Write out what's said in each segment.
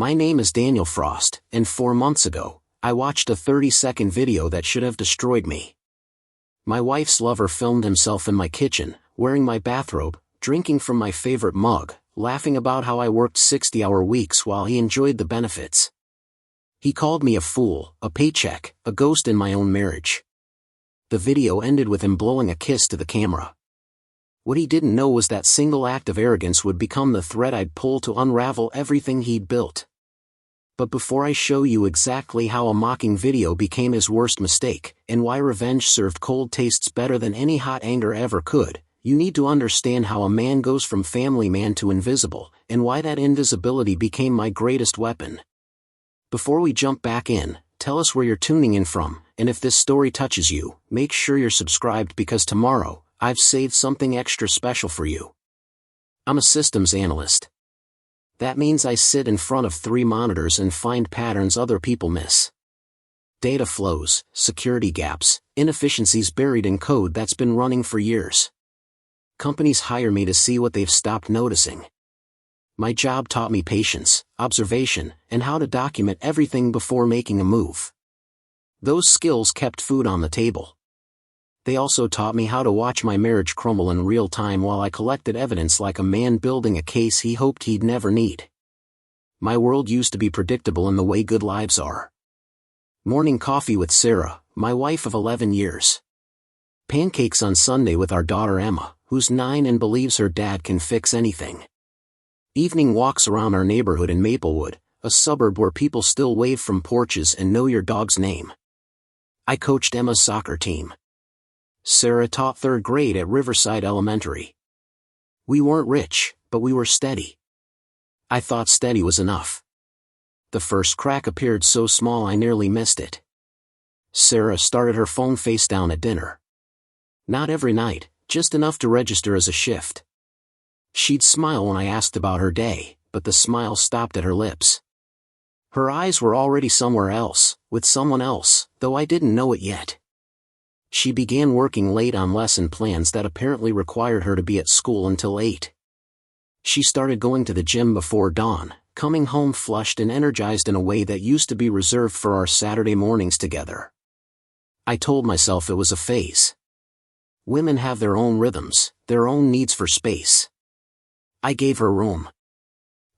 My name is Daniel Frost, and 4 months ago, I watched a 30-second video that should have destroyed me. My wife's lover filmed himself in my kitchen, wearing my bathrobe, drinking from my favorite mug, laughing about how I worked 60-hour weeks while he enjoyed the benefits. He called me a fool, a paycheck, a ghost in my own marriage. The video ended with him blowing a kiss to the camera. What he didn't know was that single act of arrogance would become the thread I'd pull to unravel everything he'd built. But before I show you exactly how a mocking video became his worst mistake, and why revenge served cold tastes better than any hot anger ever could, you need to understand how a man goes from family man to invisible, and why that invisibility became my greatest weapon. Before we jump back in, tell us where you're tuning in from, and if this story touches you, make sure you're subscribed because tomorrow, I've saved something extra special for you. I'm a systems analyst. That means I sit in front of 3 monitors and find patterns other people miss. Data flows, security gaps, inefficiencies buried in code that's been running for years. Companies hire me to see what they've stopped noticing. My job taught me patience, observation, and how to document everything before making a move. Those skills kept food on the table. They also taught me how to watch my marriage crumble in real time while I collected evidence like a man building a case he hoped he'd never need. My world used to be predictable in the way good lives are. Morning coffee with Sarah, my wife of 11 years. Pancakes on Sunday with our daughter Emma, who's 9 and believes her dad can fix anything. Evening walks around our neighborhood in Maplewood, a suburb where people still wave from porches and know your dog's name. I coached Emma's soccer team. Sarah taught 3rd grade at Riverside Elementary. We weren't rich, but we were steady. I thought steady was enough. The first crack appeared so small I nearly missed it. Sarah started her phone face down at dinner. Not every night, just enough to register as a shift. She'd smile when I asked about her day, but the smile stopped at her lips. Her eyes were already somewhere else, with someone else, though I didn't know it yet. She began working late on lesson plans that apparently required her to be at school until 8. She started going to the gym before dawn, coming home flushed and energized in a way that used to be reserved for our Saturday mornings together. I told myself it was a phase. Women have their own rhythms, their own needs for space. I gave her room.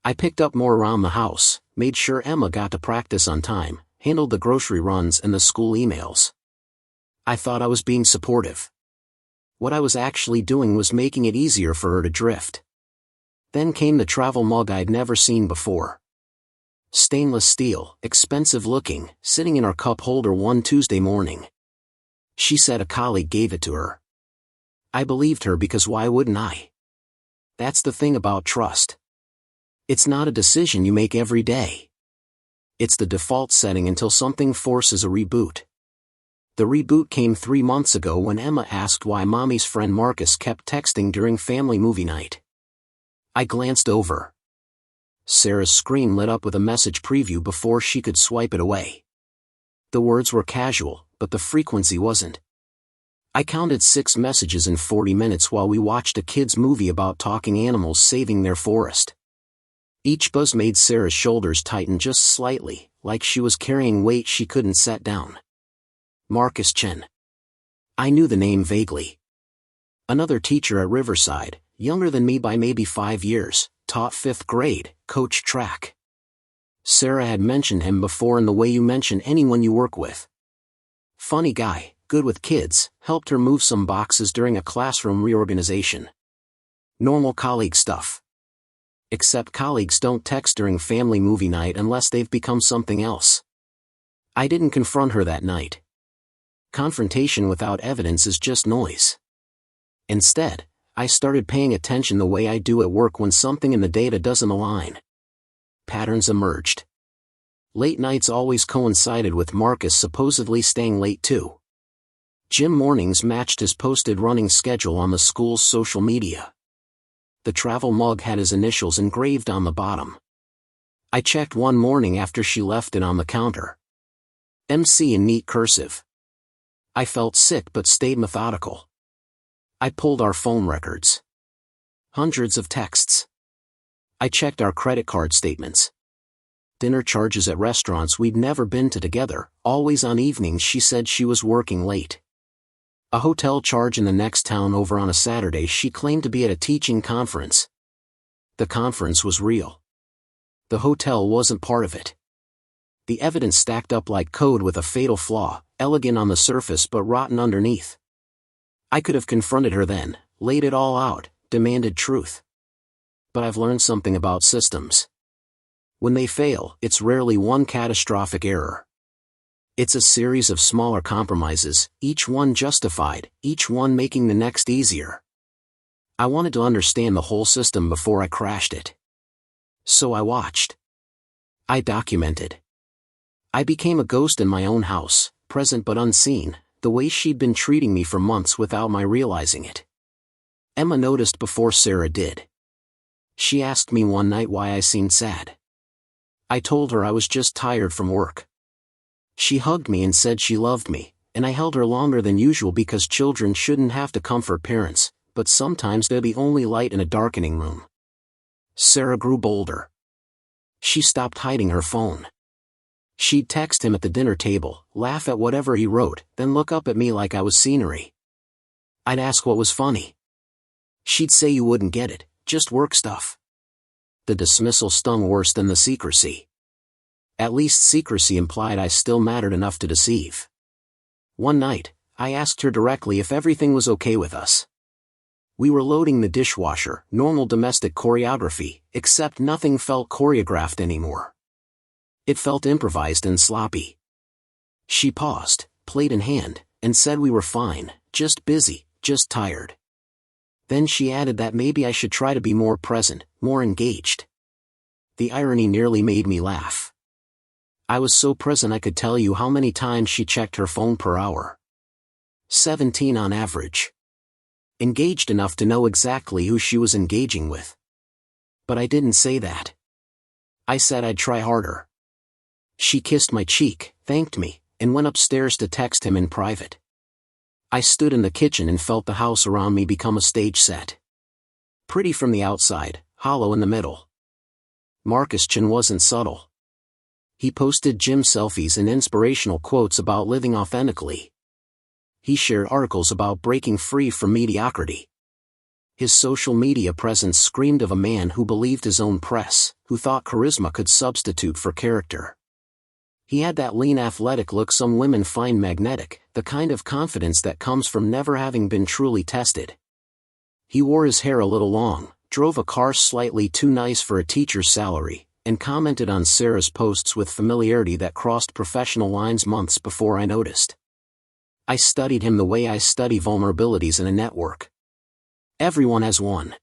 I picked up more around the house, made sure Emma got to practice on time, handled the grocery runs and the school emails. I thought I was being supportive. What I was actually doing was making it easier for her to drift. Then came the travel mug I'd never seen before. Stainless steel, expensive looking, sitting in our cup holder one Tuesday morning. She said a colleague gave it to her. I believed her because why wouldn't I? That's the thing about trust. It's not a decision you make every day. It's the default setting until something forces a reboot. The reboot came 3 months ago when Emma asked why Mommy's friend Marcus kept texting during family movie night. I glanced over. Sarah's screen lit up with a message preview before she could swipe it away. The words were casual, but the frequency wasn't. I counted 6 messages in 40 minutes while we watched a kids' movie about talking animals saving their forest. Each buzz made Sarah's shoulders tighten just slightly, like she was carrying weight she couldn't set down. Marcus Chen. I knew the name vaguely. Another teacher at Riverside, younger than me by maybe 5 years, taught 5th grade, coached track. Sarah had mentioned him before in the way you mention anyone you work with. Funny guy, good with kids, helped her move some boxes during a classroom reorganization. Normal colleague stuff. Except colleagues don't text during family movie night unless they've become something else. I didn't confront her that night. Confrontation without evidence is just noise. Instead, I started paying attention the way I do at work when something in the data doesn't align. Patterns emerged. Late nights always coincided with Marcus supposedly staying late too. Gym mornings matched his posted running schedule on the school's social media. The travel mug had his initials engraved on the bottom. I checked one morning after she left it on the counter. MC in neat cursive. I felt sick but stayed methodical. I pulled our phone records. Hundreds of texts. I checked our credit card statements. dinner charges at restaurants we'd never been to together, always on evenings she said she was working late. A hotel charge in the next town over on a Saturday she claimed to be at a teaching conference. The conference was real. The hotel wasn't part of it. The evidence stacked up like code with a fatal flaw, elegant on the surface but rotten underneath. I could have confronted her then, laid it all out, demanded truth. But I've learned something about systems. When they fail, it's rarely one catastrophic error. It's a series of smaller compromises, each one justified, each one making the next easier. I wanted to understand the whole system before I crashed it. So I watched. I documented. I became a ghost in my own house, present but unseen, the way she'd been treating me for months without my realizing it. Emma noticed before Sarah did. She asked me one night why I seemed sad. I told her I was just tired from work. She hugged me and said she loved me, and I held her longer than usual because children shouldn't have to comfort parents, but sometimes they're the only light in a darkening room. Sarah grew bolder. She stopped hiding her phone. She'd text him at the dinner table, laugh at whatever he wrote, then look up at me like I was scenery. I'd ask what was funny. She'd say you wouldn't get it, just work stuff. The dismissal stung worse than the secrecy. At least secrecy implied I still mattered enough to deceive. One night, I asked her directly if everything was okay with us. We were loading the dishwasher, normal domestic choreography, except nothing felt choreographed anymore. It felt improvised and sloppy. She paused, plate in hand, and said we were fine, just busy, just tired. Then she added that maybe I should try to be more present, more engaged. The irony nearly made me laugh. I was so present I could tell you how many times she checked her phone per hour. 17 on average. Engaged enough to know exactly who she was engaging with. But I didn't say that. I said I'd try harder. She kissed my cheek, thanked me, and went upstairs to text him in private. I stood in the kitchen and felt the house around me become a stage set. Pretty from the outside, hollow in the middle. Marcus Chin wasn't subtle. He posted gym selfies and inspirational quotes about living authentically. He shared articles about breaking free from mediocrity. His social media presence screamed of a man who believed his own press, who thought charisma could substitute for character. He had that lean athletic look some women find magnetic, the kind of confidence that comes from never having been truly tested. He wore his hair a little long, drove a car slightly too nice for a teacher's salary, and commented on Sarah's posts with familiarity that crossed professional lines months before I noticed. I studied him the way I study vulnerabilities in a network. Everyone has one.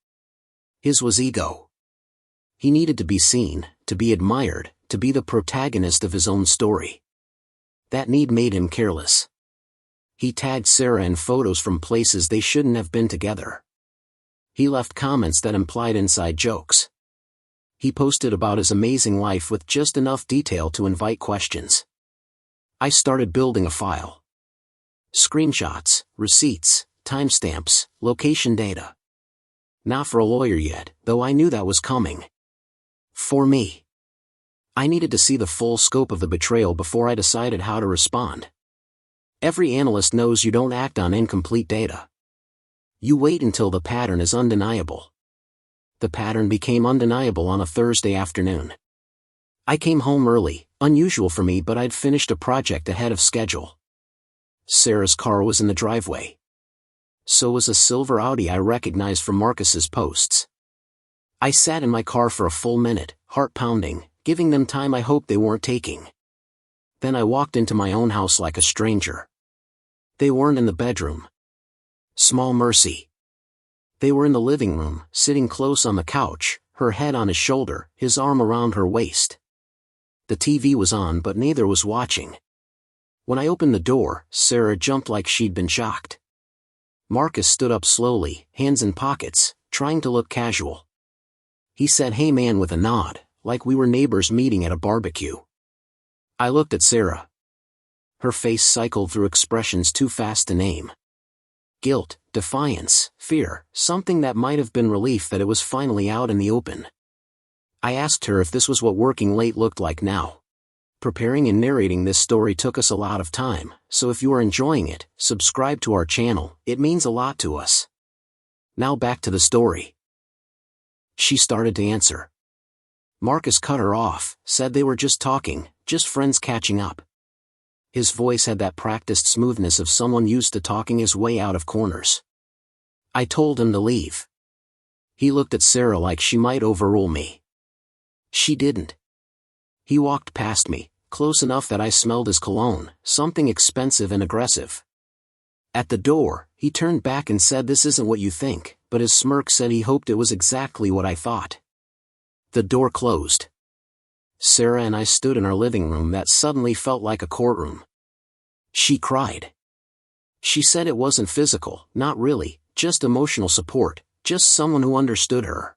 His was ego. He needed to be seen, to be admired, to be the protagonist of his own story. That need made him careless. He tagged Sarah in photos from places they shouldn't have been together. He left comments that implied inside jokes. He posted about his amazing life with just enough detail to invite questions. I started building a file. Screenshots, receipts, timestamps, location data. Not for a lawyer yet, though I knew that was coming. For me. I needed to see the full scope of the betrayal before I decided how to respond. Every analyst knows you don't act on incomplete data. You wait until the pattern is undeniable. The pattern became undeniable on a Thursday afternoon. I came home early, unusual for me, but I'd finished a project ahead of schedule. Sarah's car was in the driveway. So was a silver Audi I recognized from Marcus's posts. I sat in my car for a full minute, heart pounding, giving them time I hoped they weren't taking. Then I walked into my own house like a stranger. They weren't in the bedroom. Small mercy. They were in the living room, sitting close on the couch, her head on his shoulder, his arm around her waist. The TV was on, but neither was watching. When I opened the door, Sarah jumped like she'd been shocked. Marcus stood up slowly, hands in pockets, trying to look casual. He said, "Hey man," with a nod, like we were neighbors meeting at a barbecue. I looked at Sarah. Her face cycled through expressions too fast to name. Guilt, defiance, fear, something that might have been relief that it was finally out in the open. I asked her if this was what working late looked like now. Preparing and narrating this story took us a lot of time, so if you are enjoying it, subscribe to our channel, it means a lot to us. Now back to the story. She started to answer. Marcus cut her off, said they were just talking, just friends catching up. His voice had that practiced smoothness of someone used to talking his way out of corners. I told him to leave. He looked at Sarah like she might overrule me. She didn't. He walked past me, close enough that I smelled his cologne, something expensive and aggressive. At the door, he turned back and said, "This isn't what you think," but his smirk said he hoped it was exactly what I thought. The door closed. Sarah and I stood in our living room that suddenly felt like a courtroom. She cried. She said it wasn't physical, not really, just emotional support, just someone who understood her.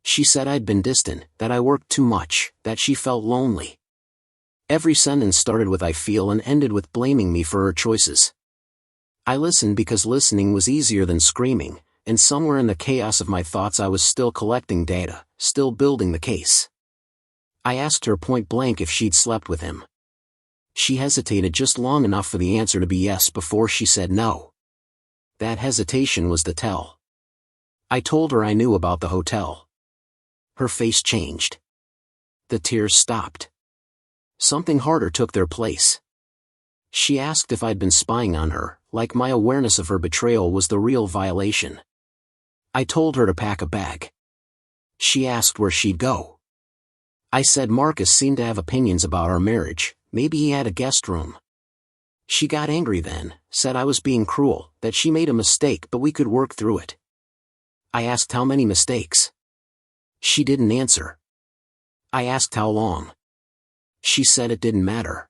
She said I'd been distant, that I worked too much, that she felt lonely. Every sentence started with "I feel" and ended with blaming me for her choices. I listened because listening was easier than screaming, and somewhere in the chaos of my thoughts I was still collecting data, still building the case. I asked her point blank if she'd slept with him. She hesitated just long enough for the answer to be yes before she said no. That hesitation was the tell. I told her I knew about the hotel. Her face changed. The tears stopped. Something harder took their place. She asked if I'd been spying on her, like my awareness of her betrayal was the real violation. I told her to pack a bag. She asked where she'd go. I said Marcus seemed to have opinions about our marriage, maybe he had a guest room. She got angry then, said I was being cruel, that she made a mistake but we could work through it. I asked how many mistakes. She didn't answer. I asked how long. She said it didn't matter.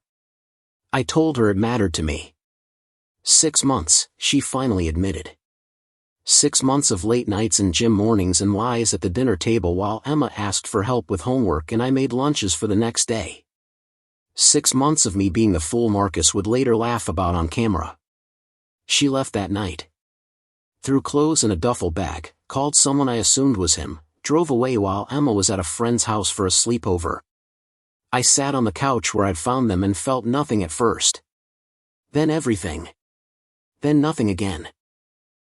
I told her it mattered to me. 6 months, she finally admitted. 6 months of late nights and gym mornings and lies at the dinner table while Emma asked for help with homework and I made lunches for the next day. 6 months of me being the fool Marcus would later laugh about on camera. She left that night. Threw clothes in a duffel bag, called someone I assumed was him, drove away while Emma was at a friend's house for a sleepover. I sat on the couch where I'd found them and felt nothing at first. Then everything. Then nothing again.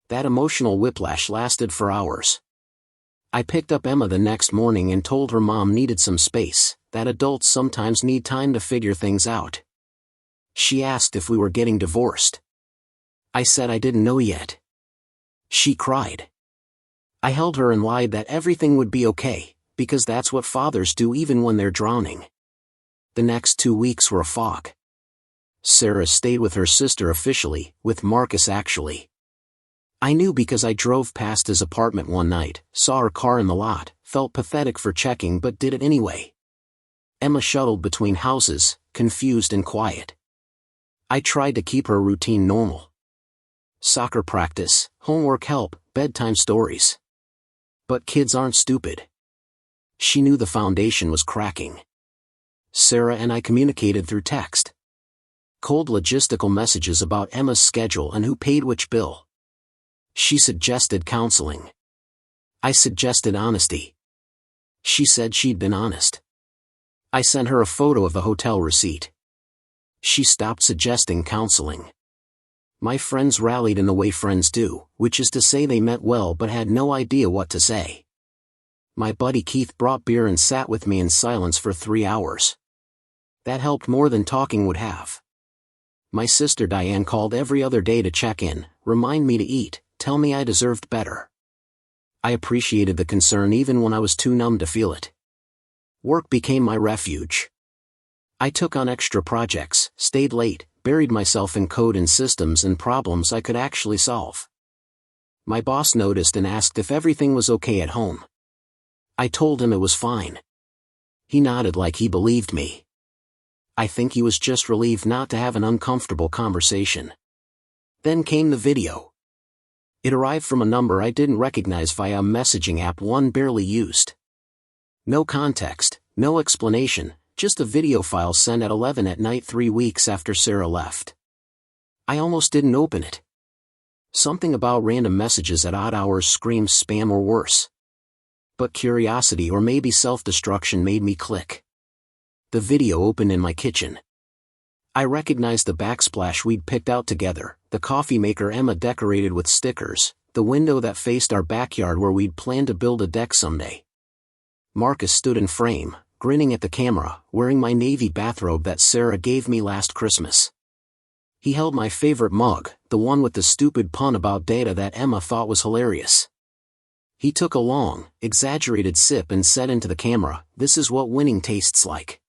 That emotional whiplash lasted for hours. I picked up Emma the next morning and told her mom needed some space, that adults sometimes need time to figure things out. She asked if we were getting divorced. I said I didn't know yet. She cried. I held her and lied that everything would be okay, because that's what fathers do even when they're drowning. The next 2 weeks were a fog. Sarah stayed with her sister officially, with Marcus actually. I knew because I drove past his apartment one night, saw her car in the lot, felt pathetic for checking but did it anyway. Emma shuttled between houses, confused and quiet. I tried to keep her routine normal. Soccer practice, homework help, bedtime stories. But kids aren't stupid. She knew the foundation was cracking. Sarah and I communicated through text. Cold logistical messages about Emma's schedule and who paid which bill. She suggested counseling. I suggested honesty. She said she'd been honest. I sent her a photo of the hotel receipt. She stopped suggesting counseling. My friends rallied in the way friends do, which is to say they meant well but had no idea what to say. My buddy Keith brought beer and sat with me in silence for 3 hours. That helped more than talking would have. My sister Diane called every other day to check in, remind me to eat, tell me I deserved better. I appreciated the concern even when I was too numb to feel it. Work became my refuge. I took on extra projects, stayed late, buried myself in code and systems and problems I could actually solve. My boss noticed and asked if everything was okay at home. I told him it was fine. He nodded like he believed me. I think he was just relieved not to have an uncomfortable conversation. Then came the video. It arrived from a number I didn't recognize via a messaging app one barely used. No context, no explanation, just a video file sent at 11 at night 3 weeks after Sarah left. I almost didn't open it. Something about random messages at odd hours screams spam or worse. but curiosity or maybe self-destruction made me click. The video opened in my kitchen. I recognized the backsplash we'd picked out together, the coffee maker Emma decorated with stickers, the window that faced our backyard where we'd planned to build a deck someday. Marcus stood in frame, grinning at the camera, wearing my navy bathrobe that Sarah gave me last Christmas. He held my favorite mug, the one with the stupid pun about data that Emma thought was hilarious. He took a long, exaggerated sip and said into the camera, "This is what winning tastes like."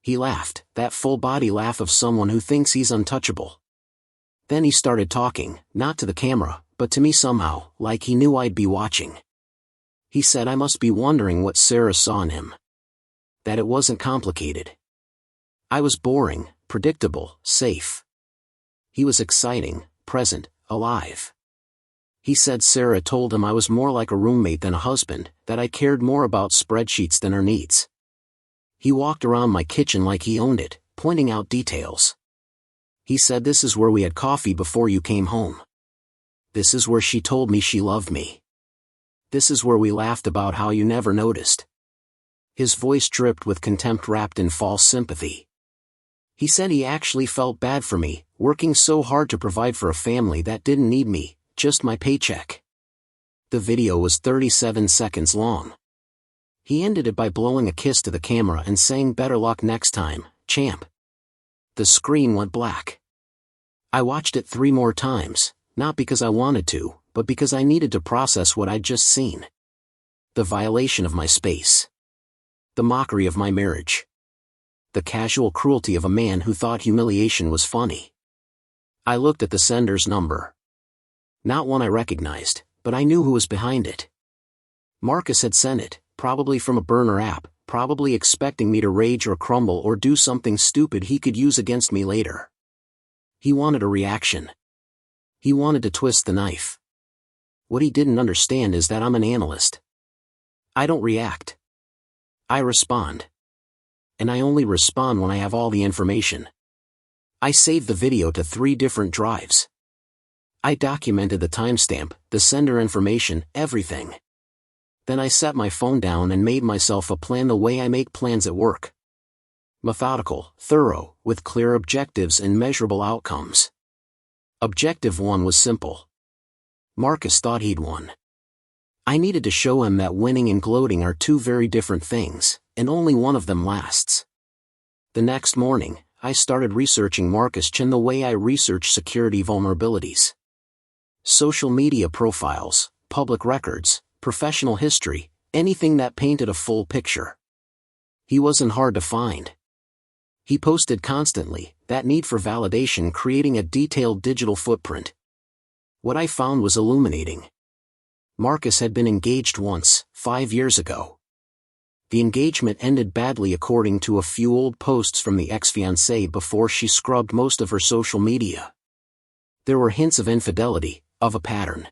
He laughed, that full-body laugh of someone who thinks he's untouchable. Then he started talking, not to the camera, but to me somehow, like he knew I'd be watching. He said I must be wondering what Sarah saw in him. That it wasn't complicated. I was boring, predictable, safe. He was exciting, present, alive. He said Sarah told him I was more like a roommate than a husband, that I cared more about spreadsheets than her needs. He walked around my kitchen like he owned it, pointing out details. He said this is where we had coffee before you came home. This is where she told me she loved me. This is where we laughed about how you never noticed. His voice dripped with contempt wrapped in false sympathy. He said he actually felt bad for me, working so hard to provide for a family that didn't need me, just my paycheck. The video was 37 seconds long. He ended it by blowing a kiss to the camera and saying better luck next time, champ. The screen went black. I watched it 3 more times, not because I wanted to, but because I needed to process what I'd just seen. The violation of my space. The mockery of my marriage. The casual cruelty of a man who thought humiliation was funny. I looked at the sender's number. Not one I recognized, but I knew who was behind it. Marcus had sent it, probably from a burner app, probably expecting me to rage or crumble or do something stupid he could use against me later. He wanted a reaction. He wanted to twist the knife. What he didn't understand is that I'm an analyst. I don't react. I respond. And I only respond when I have all the information. I saved the video to 3 different drives. I documented the timestamp, the sender information, everything. Then I set my phone down and made myself a plan the way I make plans at work. Methodical, thorough, with clear objectives and measurable outcomes. Objective 1 was simple. Marcus thought he'd won. I needed to show him that winning and gloating are 2 very different things, and only one of them lasts. The next morning, I started researching Marcus Chin the way I research security vulnerabilities. Social media profiles, public records, professional history, anything that painted a full picture. He wasn't hard to find. He posted constantly, that need for validation creating a detailed digital footprint. What I found was illuminating. Marcus had been engaged once, 5 years ago. The engagement ended badly according to a few old posts from the ex-fiancée before she scrubbed most of her social media. There were hints of infidelity, of a pattern.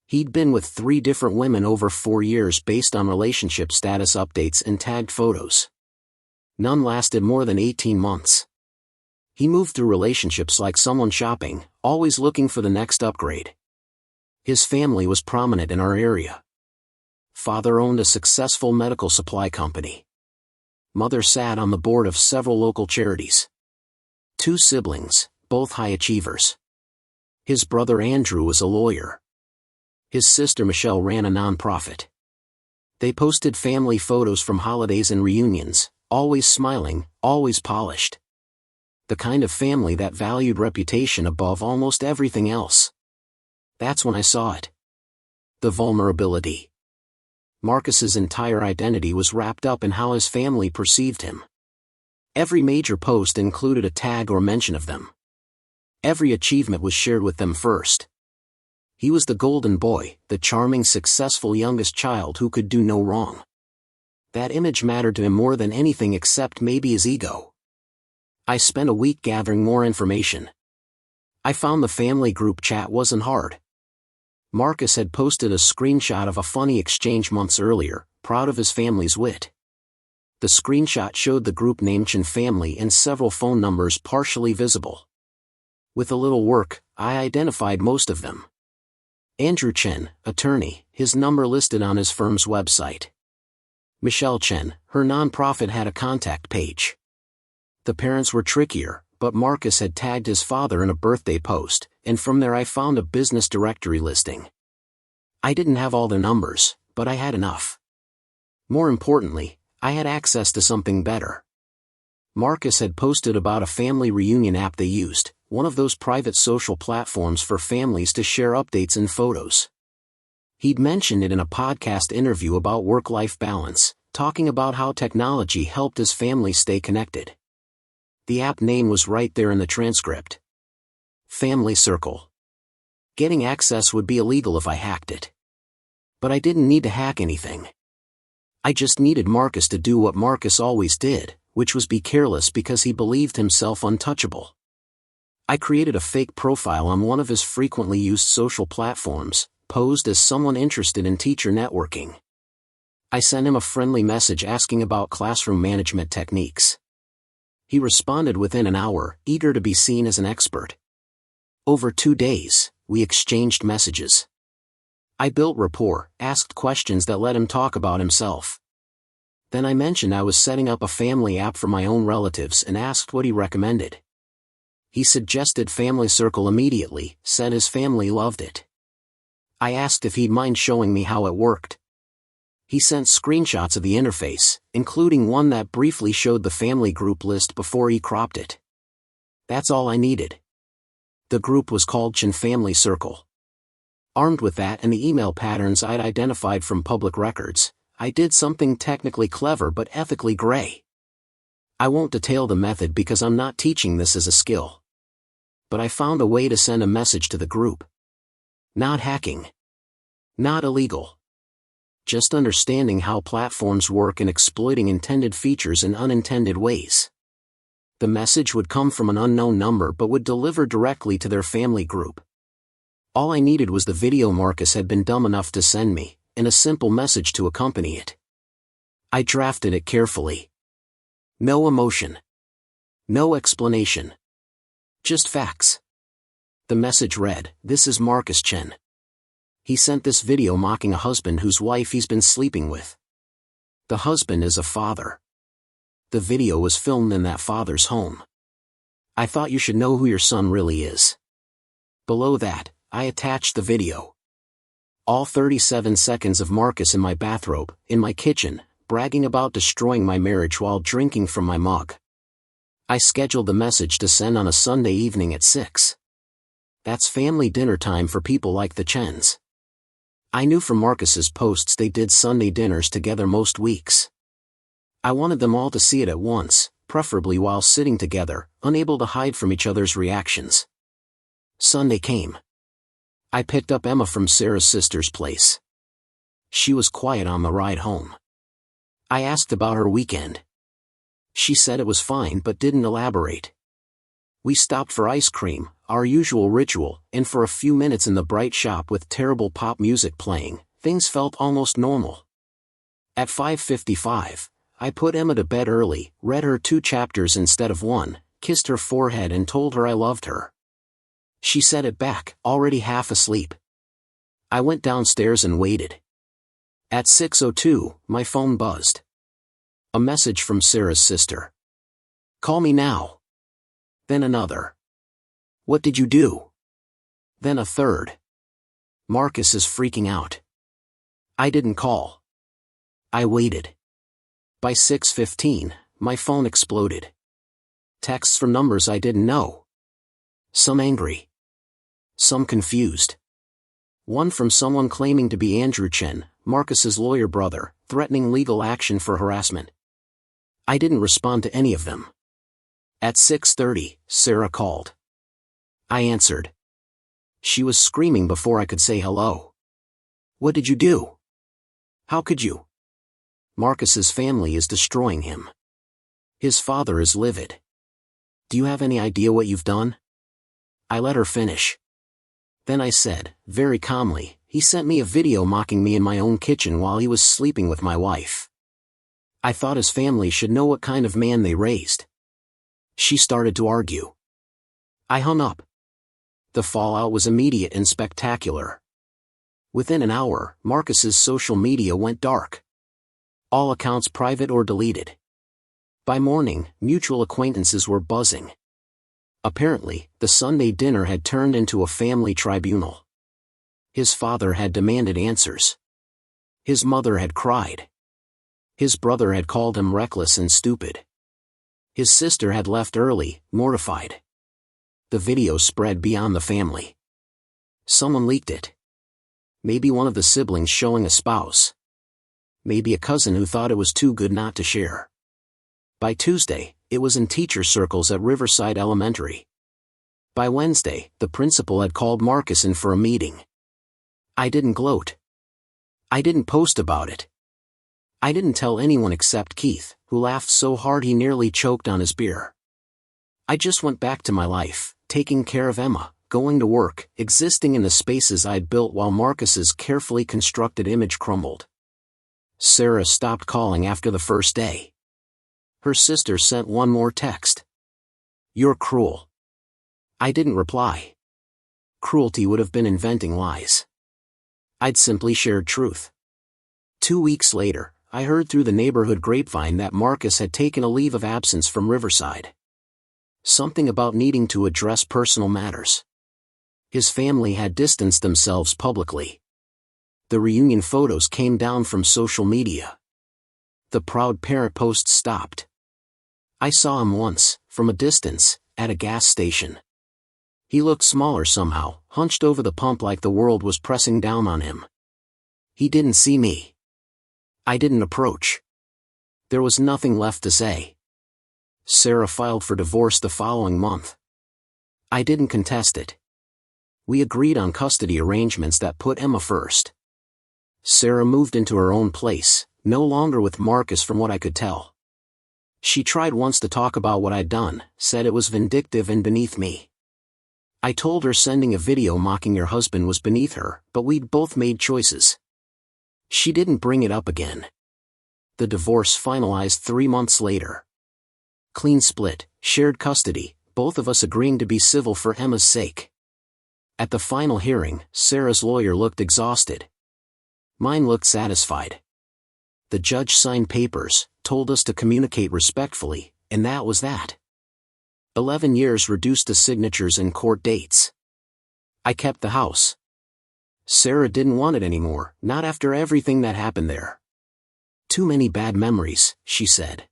He'd been with 3 different women over 4 years based on relationship status updates and tagged photos. None lasted more than 18 months. He moved through relationships like someone shopping, always looking for the next upgrade. His family was prominent in our area. Father owned a successful medical supply company. Mother sat on the board of several local charities. 2 siblings, both high achievers. His brother Andrew was a lawyer. His sister Michelle ran a nonprofit. They posted family photos from holidays and reunions, always smiling, always polished. The kind of family that valued reputation above almost everything else. That's when I saw it. The vulnerability. Marcus's entire identity was wrapped up in how his family perceived him. Every major post included a tag or mention of them. Every achievement was shared with them first. He was the golden boy, the charming, successful youngest child who could do no wrong. That image mattered to him more than anything except maybe his ego. I spent a week gathering more information. I found the family group chat wasn't hard. Marcus had posted a screenshot of a funny exchange months earlier, proud of his family's wit. The screenshot showed the group name Chin family and several phone numbers partially visible. With a little work, I identified most of them. Andrew Chen, attorney, his number listed on his firm's website. Michelle Chen, her nonprofit had a contact page. The parents were trickier, but Marcus had tagged his father in a birthday post, and from there I found a business directory listing. I didn't have all their numbers, but I had enough. More importantly, I had access to something better. Marcus had posted about a family reunion app they used, one of those private social platforms for families to share updates and photos. He'd mentioned it in a podcast interview about work-life balance, talking about how technology helped his family stay connected. The app name was right there in the transcript. Family Circle. Getting access would be illegal if I hacked it. But I didn't need to hack anything. I just needed Marcus to do what Marcus always did, which was be careless because he believed himself untouchable. I created a fake profile on one of his frequently used social platforms, posed as someone interested in teacher networking. I sent him a friendly message asking about classroom management techniques. He responded within an hour, eager to be seen as an expert. Over 2 days, we exchanged messages. I built rapport, asked questions that let him talk about himself. Then I mentioned I was setting up a family app for my own relatives and asked what he recommended. He suggested Family Circle immediately, said his family loved it. I asked if he'd mind showing me how it worked. He sent screenshots of the interface, including one that briefly showed the family group list before he cropped it. That's all I needed. The group was called Chen Family Circle. Armed with that and the email patterns I'd identified from public records, I did something technically clever but ethically gray. I won't detail the method because I'm not teaching this as a skill. But I found a way to send a message to the group. Not hacking. Not illegal. Just understanding how platforms work and exploiting intended features in unintended ways. The message would come from an unknown number but would deliver directly to their family group. All I needed was the video Marcus had been dumb enough to send me, and a simple message to accompany it. I drafted it carefully. No emotion. No explanation. Just facts. The message read, "This is Marcus Chen. He sent this video mocking a husband whose wife he's been sleeping with. The husband is a father. The video was filmed in that father's home. I thought you should know who your son really is." Below that, I attached the video. All 37 seconds of Marcus in my bathrobe, in my kitchen, bragging about destroying my marriage while drinking from my mug. I scheduled the message to send on a Sunday evening at 6. That's family dinner time for people like the Chens. I knew from Marcus's posts they did Sunday dinners together most weeks. I wanted them all to see it at once, preferably while sitting together, unable to hide from each other's reactions. Sunday came. I picked up Emma from Sarah's sister's place. She was quiet on the ride home. I asked about her weekend. She said it was fine but didn't elaborate. We stopped for ice cream, our usual ritual, and for a few minutes in the bright shop with terrible pop music playing, things felt almost normal. At 5:55, I put Emma to bed early, read her 2 chapters instead of 1, kissed her forehead and told her I loved her. She said it back, already half asleep. I went downstairs and waited. At 6:02, my phone buzzed. A message from Sarah's sister. "Call me now." Then another. "What did you do?" Then a third. "Marcus is freaking out." I didn't call. I waited. By 6:15, my phone exploded. Texts from numbers I didn't know. Some angry. Some confused. One from someone claiming to be Andrew Chen, Marcus's lawyer brother, threatening legal action for harassment. I didn't respond to any of them. At 6:30, Sarah called. I answered. She was screaming before I could say hello. "What did you do? How could you? Marcus's family is destroying him. His father is livid. Do you have any idea what you've done?" I let her finish. Then I said, very calmly, "He sent me a video mocking me in my own kitchen while he was sleeping with my wife. I thought his family should know what kind of man they raised." She started to argue. I hung up. The fallout was immediate and spectacular. Within an hour, Marcus's social media went dark. All accounts private or deleted. By morning, mutual acquaintances were buzzing. Apparently, the Sunday dinner had turned into a family tribunal. His father had demanded answers. His mother had cried. His brother had called him reckless and stupid. His sister had left early, mortified. The video spread beyond the family. Someone leaked it. Maybe one of the siblings showing a spouse. Maybe a cousin who thought it was too good not to share. By Tuesday, it was in teacher circles at Riverside Elementary. By Wednesday, the principal had called Marcus in for a meeting. I didn't gloat. I didn't post about it. I didn't tell anyone except Keith, who laughed so hard he nearly choked on his beer. I just went back to my life, taking care of Emma, going to work, existing in the spaces I'd built while Marcus's carefully constructed image crumbled. Sarah stopped calling after the first day. Her sister sent one more text. "You're cruel." I didn't reply. Cruelty would have been inventing lies. I'd simply shared truth. 2 weeks later, I heard through the neighborhood grapevine that Marcus had taken a leave of absence from Riverside. Something about needing to address personal matters. His family had distanced themselves publicly. The reunion photos came down from social media. The proud parent posts stopped. I saw him once, from a distance, at a gas station. He looked smaller somehow, hunched over the pump like the world was pressing down on him. He didn't see me. I didn't approach. There was nothing left to say. Sarah filed for divorce the following month. I didn't contest it. We agreed on custody arrangements that put Emma first. Sarah moved into her own place, no longer with Marcus from what I could tell. She tried once to talk about what I'd done, said it was vindictive and beneath me. I told her sending a video mocking your husband was beneath her, but we'd both made choices. She didn't bring it up again. The divorce finalized 3 months later. Clean split, shared custody, both of us agreeing to be civil for Emma's sake. At the final hearing, Sarah's lawyer looked exhausted. Mine looked satisfied. The judge signed papers, told us to communicate respectfully, and that was that. 11 years reduced to signatures and court dates. I kept the house. Sarah didn't want it anymore, not after everything that happened there. Too many bad memories, she said.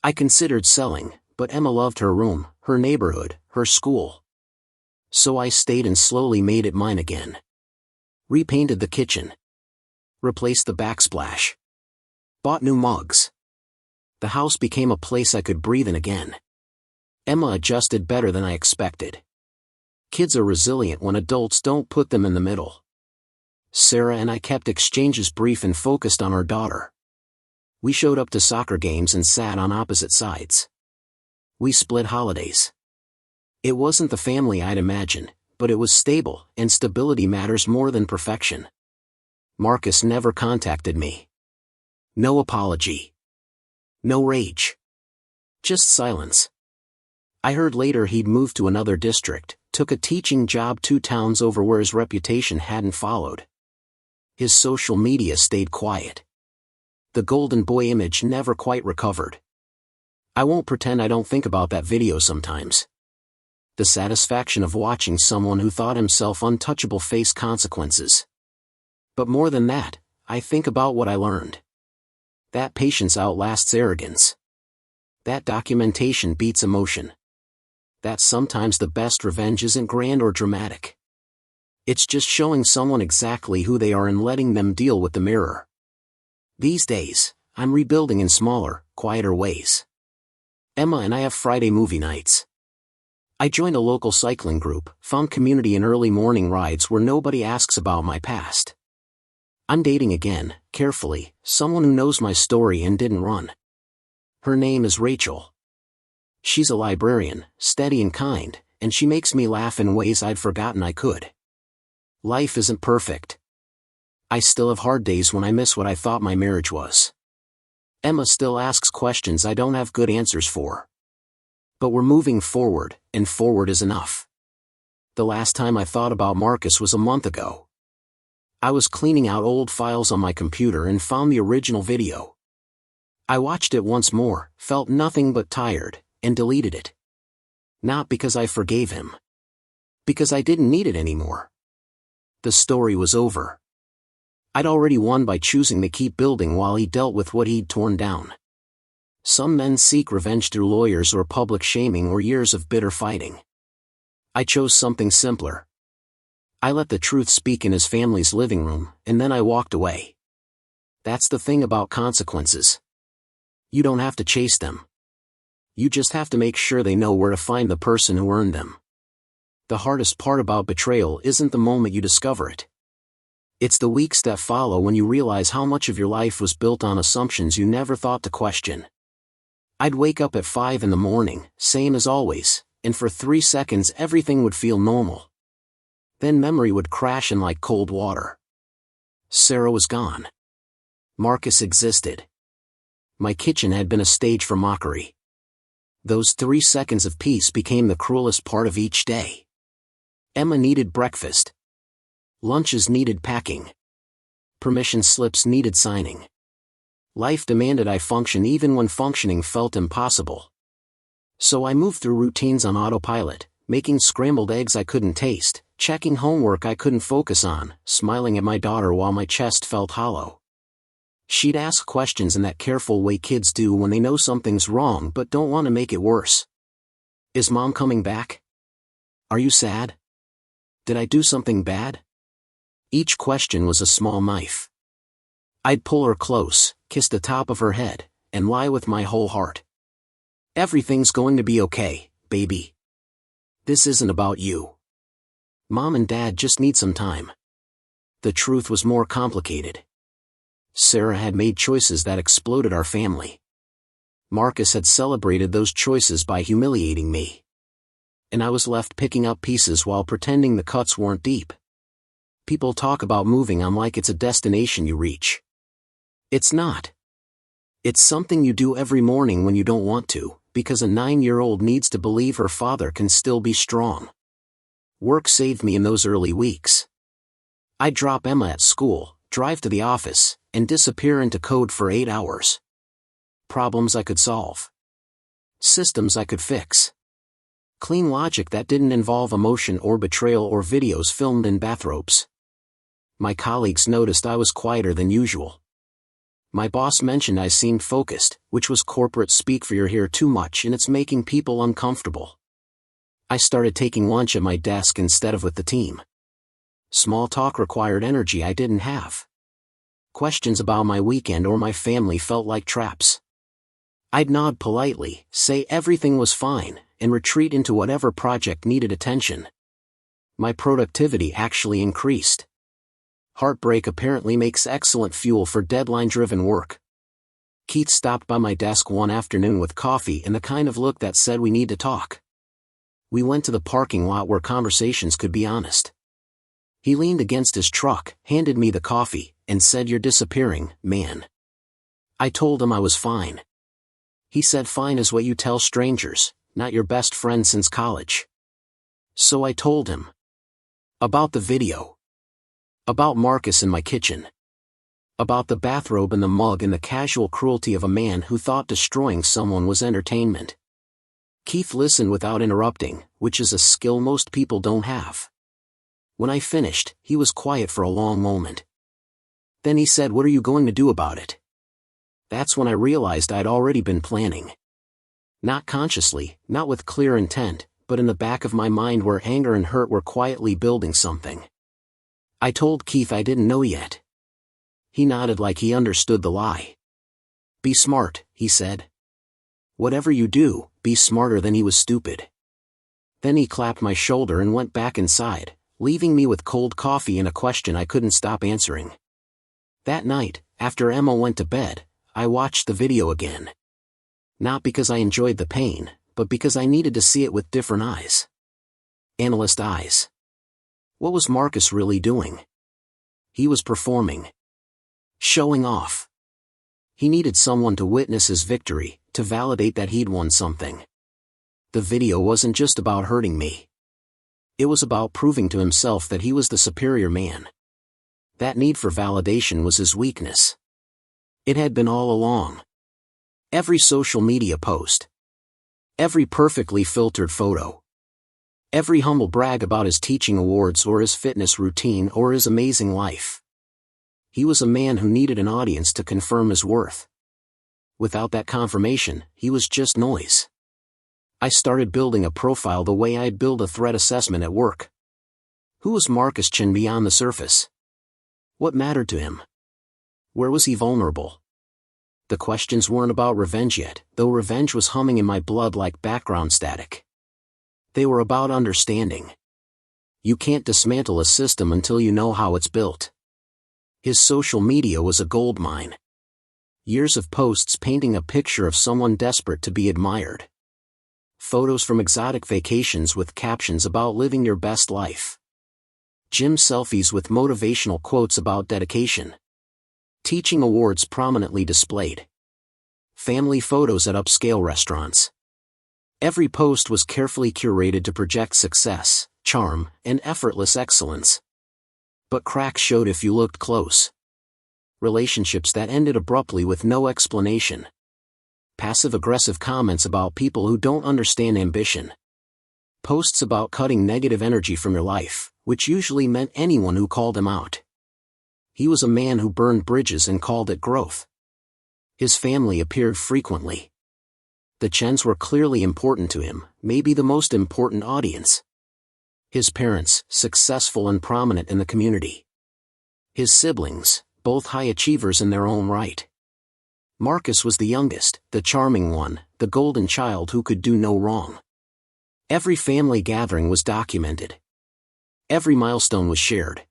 I considered selling, but Emma loved her room, her neighborhood, her school. So I stayed and slowly made it mine again. Repainted the kitchen. Replaced the backsplash. Bought new mugs. The house became a place I could breathe in again. Emma adjusted better than I expected. Kids are resilient when adults don't put them in the middle. Sarah and I kept exchanges brief and focused on our daughter. We showed up to soccer games and sat on opposite sides. We split holidays. It wasn't the family I'd imagined, but it was stable, and stability matters more than perfection. Marcus never contacted me. No apology. No rage. Just silence. I heard later he'd moved to another district, took a teaching job 2 towns over where his reputation hadn't followed. His social media stayed quiet. The golden boy image never quite recovered. I won't pretend I don't think about that video sometimes. The satisfaction of watching someone who thought himself untouchable face consequences. But more than that, I think about what I learned. That patience outlasts arrogance. That documentation beats emotion. That sometimes the best revenge isn't grand or dramatic. It's just showing someone exactly who they are and letting them deal with the mirror. These days, I'm rebuilding in smaller, quieter ways. Emma and I have Friday movie nights. I joined a local cycling group, found community in early morning rides where nobody asks about my past. I'm dating again, carefully, someone who knows my story and didn't run. Her name is Rachel. She's a librarian, steady and kind, and she makes me laugh in ways I'd forgotten I could. Life isn't perfect. I still have hard days when I miss what I thought my marriage was. Emma still asks questions I don't have good answers for. But we're moving forward, and forward is enough. The last time I thought about Marcus was a month ago. I was cleaning out old files on my computer and found the original video. I watched it once more, felt nothing but tired, and deleted it. Not because I forgave him. Because I didn't need it anymore. The story was over. I'd already won by choosing to keep building while he dealt with what he'd torn down. Some men seek revenge through lawyers or public shaming or years of bitter fighting. I chose something simpler. I let the truth speak in his family's living room, and then I walked away. That's the thing about consequences. You don't have to chase them. You just have to make sure they know where to find the person who earned them. The hardest part about betrayal isn't the moment you discover it. It's the weeks that follow when you realize how much of your life was built on assumptions you never thought to question. I'd wake up at 5 in the morning, same as always, and for 3 seconds everything would feel normal. Then memory would crash in like cold water. Sarah was gone. Marcus existed. My kitchen had been a stage for mockery. Those 3 seconds of peace became the cruelest part of each day. Emma needed breakfast. Lunches needed packing. Permission slips needed signing. Life demanded I function even when functioning felt impossible. So I moved through routines on autopilot, making scrambled eggs I couldn't taste, checking homework I couldn't focus on, smiling at my daughter while my chest felt hollow. She'd ask questions in that careful way kids do when they know something's wrong but don't want to make it worse. Is Mom coming back? Are you sad? Did I do something bad? Each question was a small knife. I'd pull her close, kiss the top of her head, and lie with my whole heart. Everything's going to be okay, baby. This isn't about you. Mom and Dad just need some time. The truth was more complicated. Sarah had made choices that exploded our family. Marcus had celebrated those choices by humiliating me. And I was left picking up pieces while pretending the cuts weren't deep. People talk about moving on like it's a destination you reach. It's not. It's something you do every morning when you don't want to, because a 9-year-old needs to believe her father can still be strong. Work saved me in those early weeks. I'd drop Emma at school, drive to the office, and disappear into code for 8 hours. Problems I could solve. Systems I could fix. Clean logic that didn't involve emotion or betrayal or videos filmed in bathrobes. My colleagues noticed I was quieter than usual. My boss mentioned I seemed focused, which was corporate speak for you're here too much and it's making people uncomfortable. I started taking lunch at my desk instead of with the team. Small talk required energy I didn't have. Questions about my weekend or my family felt like traps. I'd nod politely, say everything was fine, and retreat into whatever project needed attention. My productivity actually increased. Heartbreak apparently makes excellent fuel for deadline-driven work. Keith stopped by my desk one afternoon with coffee and the kind of look that said we need to talk. We went to the parking lot where conversations could be honest. He leaned against his truck, handed me the coffee, and said, "You're disappearing, man." I told him I was fine. He said fine is what you tell strangers, not your best friend since college. So I told him. About the video. About Marcus in my kitchen. About the bathrobe and the mug and the casual cruelty of a man who thought destroying someone was entertainment. Keith listened without interrupting, which is a skill most people don't have. When I finished, he was quiet for a long moment. Then he said, "What are you going to do about it?" That's when I realized I'd already been planning. Not consciously, not with clear intent, but in the back of my mind where anger and hurt were quietly building something. I told Keith I didn't know yet. He nodded like he understood the lie. "Be smart," he said. "Whatever you do, be smarter." Than he was stupid. Then he clapped my shoulder and went back inside, leaving me with cold coffee and a question I couldn't stop answering. That night, after Emma went to bed, I watched the video again. Not because I enjoyed the pain, but because I needed to see it with different eyes. Analyst eyes. What was Marcus really doing? He was performing. Showing off. He needed someone to witness his victory, to validate that he'd won something. The video wasn't just about hurting me. It was about proving to himself that he was the superior man. That need for validation was his weakness. It had been all along. Every social media post. Every perfectly filtered photo. Every humble brag about his teaching awards or his fitness routine or his amazing life. He was a man who needed an audience to confirm his worth. Without that confirmation, he was just noise. I started building a profile the way I'd build a threat assessment at work. Who was Marcus Chin beyond the surface? What mattered to him? Where was he vulnerable? The questions weren't about revenge yet, though revenge was humming in my blood like background static. They were about understanding. You can't dismantle a system until you know how it's built. His social media was a goldmine. Years of posts painting a picture of someone desperate to be admired. Photos from exotic vacations with captions about living your best life. Gym selfies with motivational quotes about dedication. Teaching awards prominently displayed. Family photos at upscale restaurants. Every post was carefully curated to project success, charm, and effortless excellence. But cracks showed if you looked close. Relationships that ended abruptly with no explanation. Passive-aggressive comments about people who don't understand ambition. Posts about cutting negative energy from your life, which usually meant anyone who called him out. He was a man who burned bridges and called it growth. His family appeared frequently. The Chens were clearly important to him, maybe the most important audience. His parents, successful and prominent in the community. His siblings, both high achievers in their own right. Marcus was the youngest, the charming one, the golden child who could do no wrong. Every family gathering was documented. Every milestone was shared.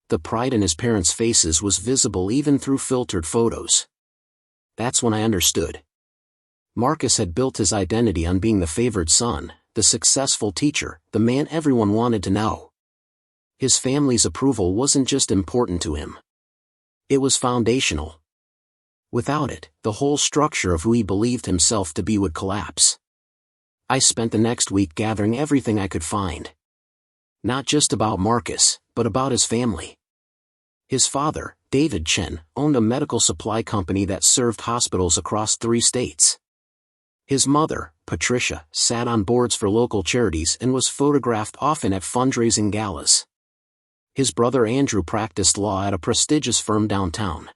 The pride in his parents' faces was visible even through filtered photos. That's when I understood. Marcus had built his identity on being the favored son, the successful teacher, the man everyone wanted to know. His family's approval wasn't just important to him. It was foundational. Without it, the whole structure of who he believed himself to be would collapse. I spent the next week gathering everything I could find. Not just about Marcus, but about his family. His father, David Chen, owned a medical supply company that served hospitals across 3 states. His mother, Patricia, sat on boards for local charities and was photographed often at fundraising galas. His brother Andrew practiced law at a prestigious firm downtown.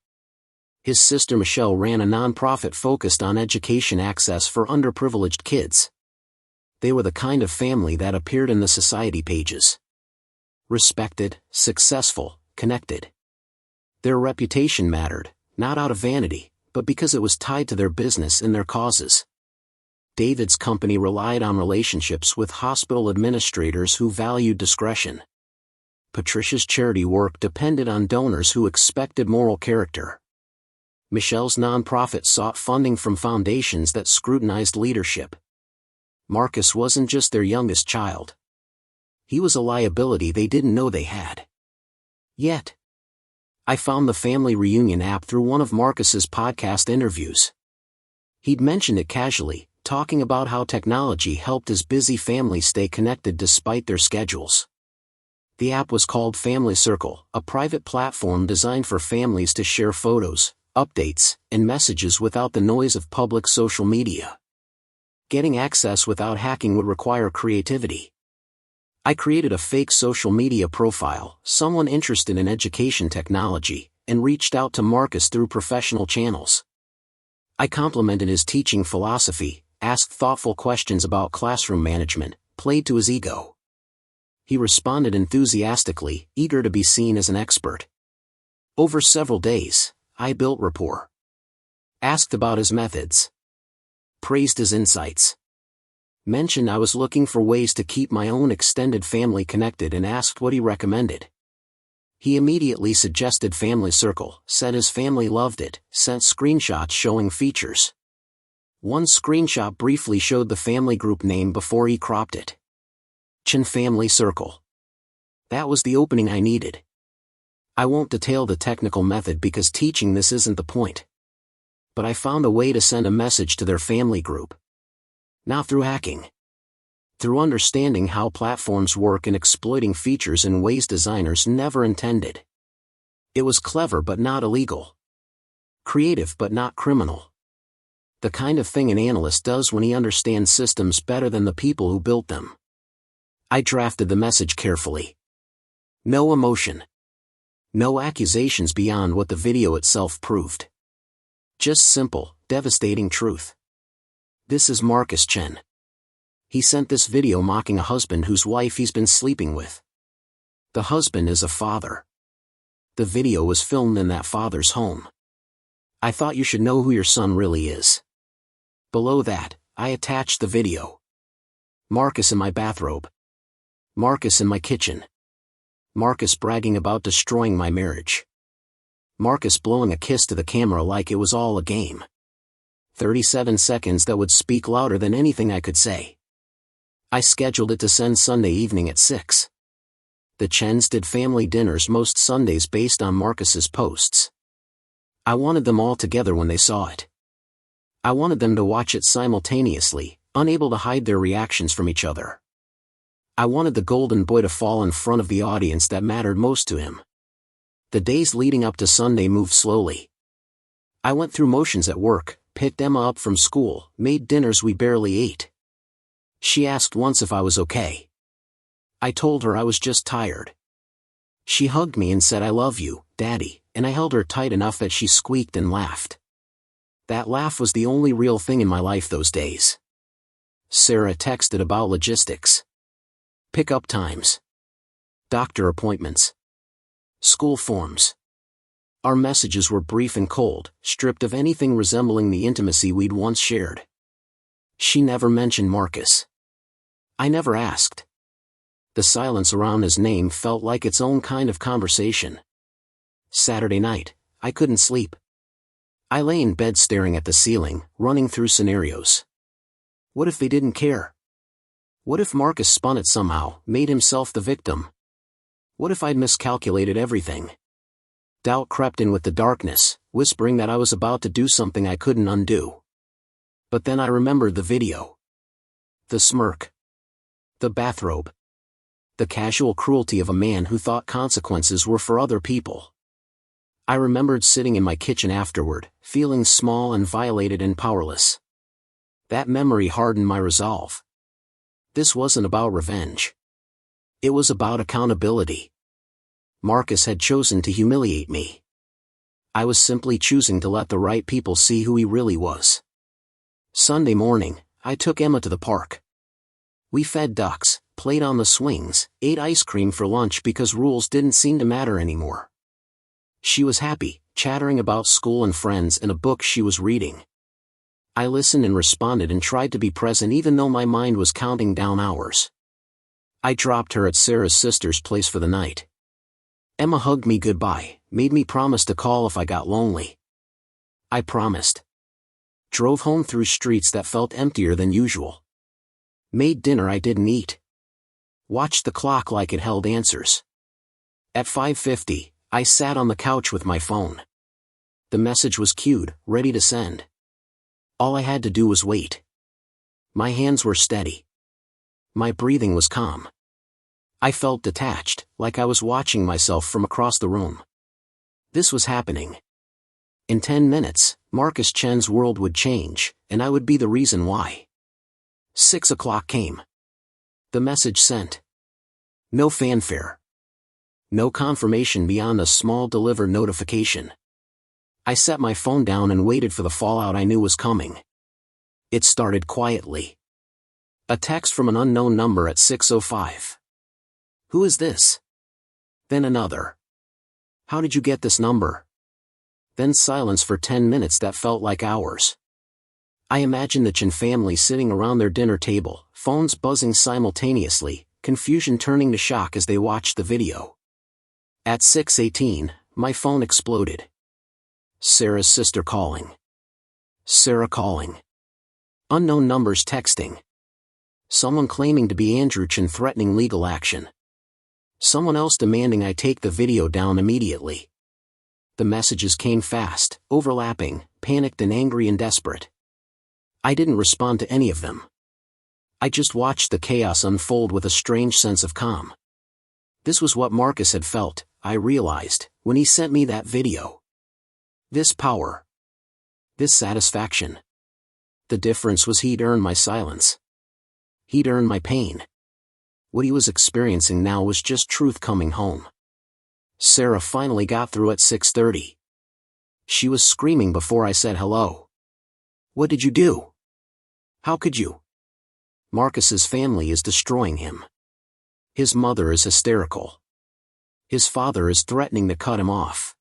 His sister Michelle ran a nonprofit focused on education access for underprivileged kids. They were the kind of family that appeared in the society pages. Respected, successful, connected. Their reputation mattered, not out of vanity, but because it was tied to their business and their causes. David's company relied on relationships with hospital administrators who valued discretion. Patricia's charity work depended on donors who expected moral character. Michelle's nonprofit sought funding from foundations that scrutinized leadership. Marcus wasn't just their youngest child. He was a liability they didn't know they had. Yet, I found the family reunion app through one of Marcus's podcast interviews. He'd mentioned it casually, talking about how technology helped his busy family stay connected despite their schedules. The app was called Family Circle, a private platform designed for families to share photos, updates, and messages without the noise of public social media. Getting access without hacking would require creativity. I created a fake social media profile, someone interested in education technology, and reached out to Marcus through professional channels. I complimented his teaching philosophy, asked thoughtful questions about classroom management, played to his ego. He responded enthusiastically, eager to be seen as an expert. Over several days, I built rapport. Asked about his methods. Praised his insights. Mentioned I was looking for ways to keep my own extended family connected and asked what he recommended. He immediately suggested Family Circle, said his family loved it, sent screenshots showing features. One screenshot briefly showed the family group name before he cropped it. Chin Family Circle. That was the opening I needed. I won't detail the technical method because teaching this isn't the point. But I found a way to send a message to their family group. Not through hacking. Through understanding how platforms work and exploiting features in ways designers never intended. It was clever but not illegal. Creative but not criminal. The kind of thing an analyst does when he understands systems better than the people who built them. I drafted the message carefully. No emotion. No accusations beyond what the video itself proved. Just simple, devastating truth. This is Marcus Chen. He sent this video mocking a husband whose wife he's been sleeping with. The husband is a father. The video was filmed in that father's home. I thought you should know who your son really is. Below that, I attached the video. Marcus in my bathrobe. Marcus in my kitchen. Marcus bragging about destroying my marriage. Marcus blowing a kiss to the camera like it was all a game. 37 seconds that would speak louder than anything I could say. I scheduled it to send Sunday evening at 6. The Chens did family dinners most Sundays based on Marcus's posts. I wanted them all together when they saw it. I wanted them to watch it simultaneously, unable to hide their reactions from each other. I wanted the golden boy to fall in front of the audience that mattered most to him. The days leading up to Sunday moved slowly. I went through motions at work, picked Emma up from school, made dinners we barely ate. She asked once if I was okay. I told her I was just tired. She hugged me and said, "I love you, Daddy," and I held her tight enough that she squeaked and laughed. That laugh was the only real thing in my life those days. Sarah texted about logistics. Pickup times. Doctor appointments. School forms. Our messages were brief and cold, stripped of anything resembling the intimacy we'd once shared. She never mentioned Marcus. I never asked. The silence around his name felt like its own kind of conversation. Saturday night, I couldn't sleep. I lay in bed staring at the ceiling, running through scenarios. What if they didn't care? What if Marcus spun it somehow, made himself the victim? What if I'd miscalculated everything? Doubt crept in with the darkness, whispering that I was about to do something I couldn't undo. But then I remembered the video. The smirk. The bathrobe. The casual cruelty of a man who thought consequences were for other people. I remembered sitting in my kitchen afterward, feeling small and violated and powerless. That memory hardened my resolve. This wasn't about revenge. It was about accountability. Marcus had chosen to humiliate me. I was simply choosing to let the right people see who he really was. Sunday morning, I took Emma to the park. We fed ducks, played on the swings, ate ice cream for lunch because rules didn't seem to matter anymore. She was happy, chattering about school and friends and a book she was reading. I listened and responded and tried to be present even though my mind was counting down hours. I dropped her at Sarah's sister's place for the night. Emma hugged me goodbye, made me promise to call if I got lonely. I promised. Drove home through streets that felt emptier than usual. Made dinner I didn't eat. Watched the clock like it held answers. At 5:50, I sat on the couch with my phone. The message was queued, ready to send. All I had to do was wait. My hands were steady. My breathing was calm. I felt detached, like I was watching myself from across the room. This was happening. In 10 minutes, Marcus Chen's world would change, and I would be the reason why. 6 o'clock came. The message sent. No fanfare. No confirmation beyond a small deliver notification. I set my phone down and waited for the fallout I knew was coming. It started quietly. A text from an unknown number at 6:05. Who is this? Then another. How did you get this number? Then silence for 10 minutes that felt like hours. I imagined the Chen family sitting around their dinner table, phones buzzing simultaneously, confusion turning to shock as they watched the video. At 6:18, my phone exploded. Sarah's sister calling. Sarah calling. Unknown numbers texting. Someone claiming to be Andrew Chen threatening legal action. Someone else demanding I take the video down immediately. The messages came fast, overlapping, panicked and angry and desperate. I didn't respond to any of them. I just watched the chaos unfold with a strange sense of calm. This was what Marcus had felt, I realized, when he sent me that video. This power. This satisfaction. The difference was he'd earned my silence. He'd earned my pain. What he was experiencing now was just truth coming home. Sarah finally got through at 6:30. She was screaming before I said hello. What did you do? How could you? Marcus's family is destroying him. His mother is hysterical. His father is threatening to cut him off.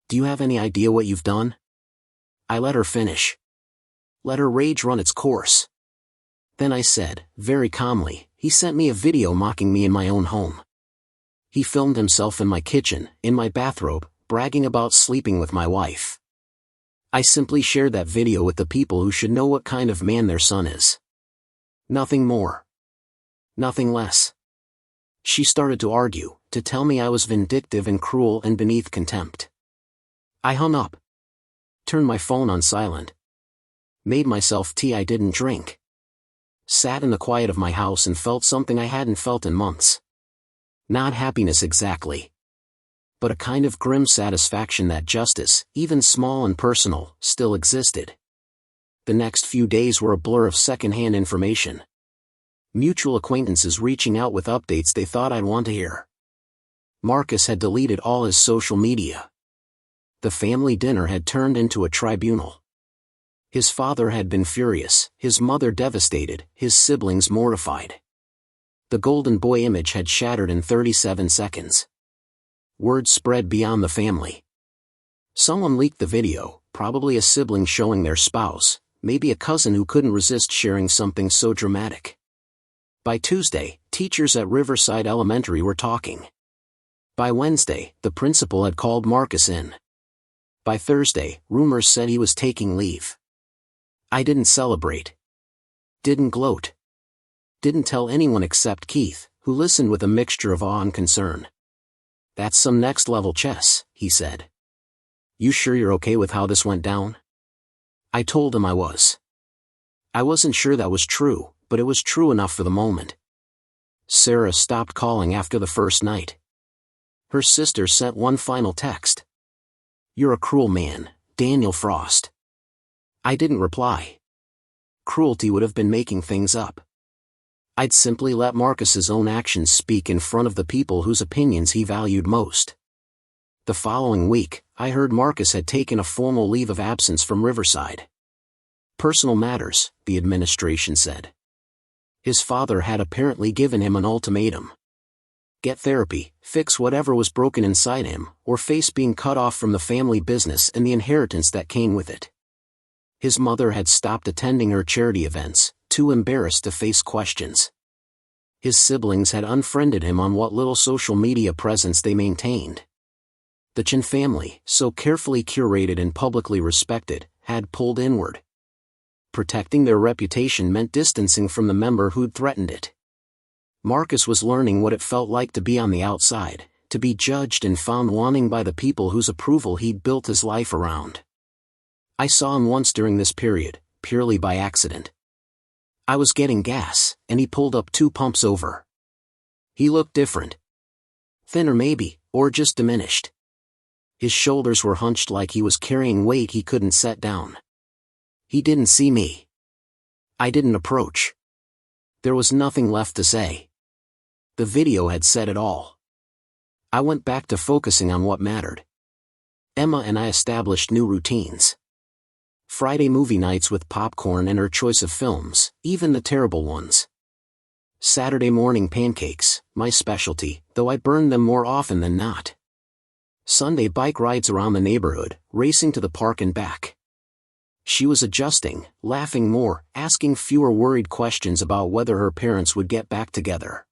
Do you have any idea what you've done? I let her finish. Let her rage run its course. Then I said, very calmly, he sent me a video mocking me in my own home. He filmed himself in my kitchen, in my bathrobe, bragging about sleeping with my wife. I simply shared that video with the people who should know what kind of man their son is. Nothing more. Nothing less. She started to argue, to tell me I was vindictive and cruel and beneath contempt. I hung up. Turned my phone on silent. Made myself tea I didn't drink. Sat in the quiet of my house and felt something I hadn't felt in months. Not happiness exactly, but a kind of grim satisfaction that justice, even small and personal, still existed. The next few days were a blur of second-hand information. Mutual acquaintances reaching out with updates they thought I'd want to hear. Marcus had deleted all his social media. The family dinner had turned into a tribunal. His father had been furious, his mother devastated, his siblings mortified. The golden boy image had shattered in 37 seconds. Word spread beyond the family. Someone leaked the video, probably a sibling showing their spouse, maybe a cousin who couldn't resist sharing something so dramatic. By Tuesday, teachers at Riverside Elementary were talking. By Wednesday, the principal had called Marcus in. By Thursday, rumors said he was taking leave. I didn't celebrate. Didn't gloat. Didn't tell anyone except Keith, who listened with a mixture of awe and concern. That's some next-level chess, he said. You sure you're okay with how this went down? I told him I was. I wasn't sure that was true, but it was true enough for the moment. Sarah stopped calling after the first night. Her sister sent one final text. You're a cruel man, Daniel Frost. I didn't reply. Cruelty would have been making things up. I'd simply let Marcus's own actions speak in front of the people whose opinions he valued most. The following week, I heard Marcus had taken a formal leave of absence from Riverside. Personal matters, the administration said. His father had apparently given him an ultimatum. Get therapy, fix whatever was broken inside him, or face being cut off from the family business and the inheritance that came with it. His mother had stopped attending her charity events, too embarrassed to face questions. His siblings had unfriended him on what little social media presence they maintained. The Chin family, so carefully curated and publicly respected, had pulled inward. Protecting their reputation meant distancing from the member who'd threatened it. Marcus was learning what it felt like to be on the outside, to be judged and found wanting by the people whose approval he'd built his life around. I saw him once during this period, purely by accident. I was getting gas, and he pulled up 2 pumps over. He looked different. Thinner maybe, or just diminished. His shoulders were hunched like he was carrying weight he couldn't set down. He didn't see me. I didn't approach. There was nothing left to say. The video had said it all. I went back to focusing on what mattered. Emma and I established new routines. Friday movie nights with popcorn and her choice of films, even the terrible ones. Saturday morning pancakes, my specialty, though I burned them more often than not. Sunday bike rides around the neighborhood, racing to the park and back. She was adjusting, laughing more, asking fewer worried questions about whether her parents would get back together.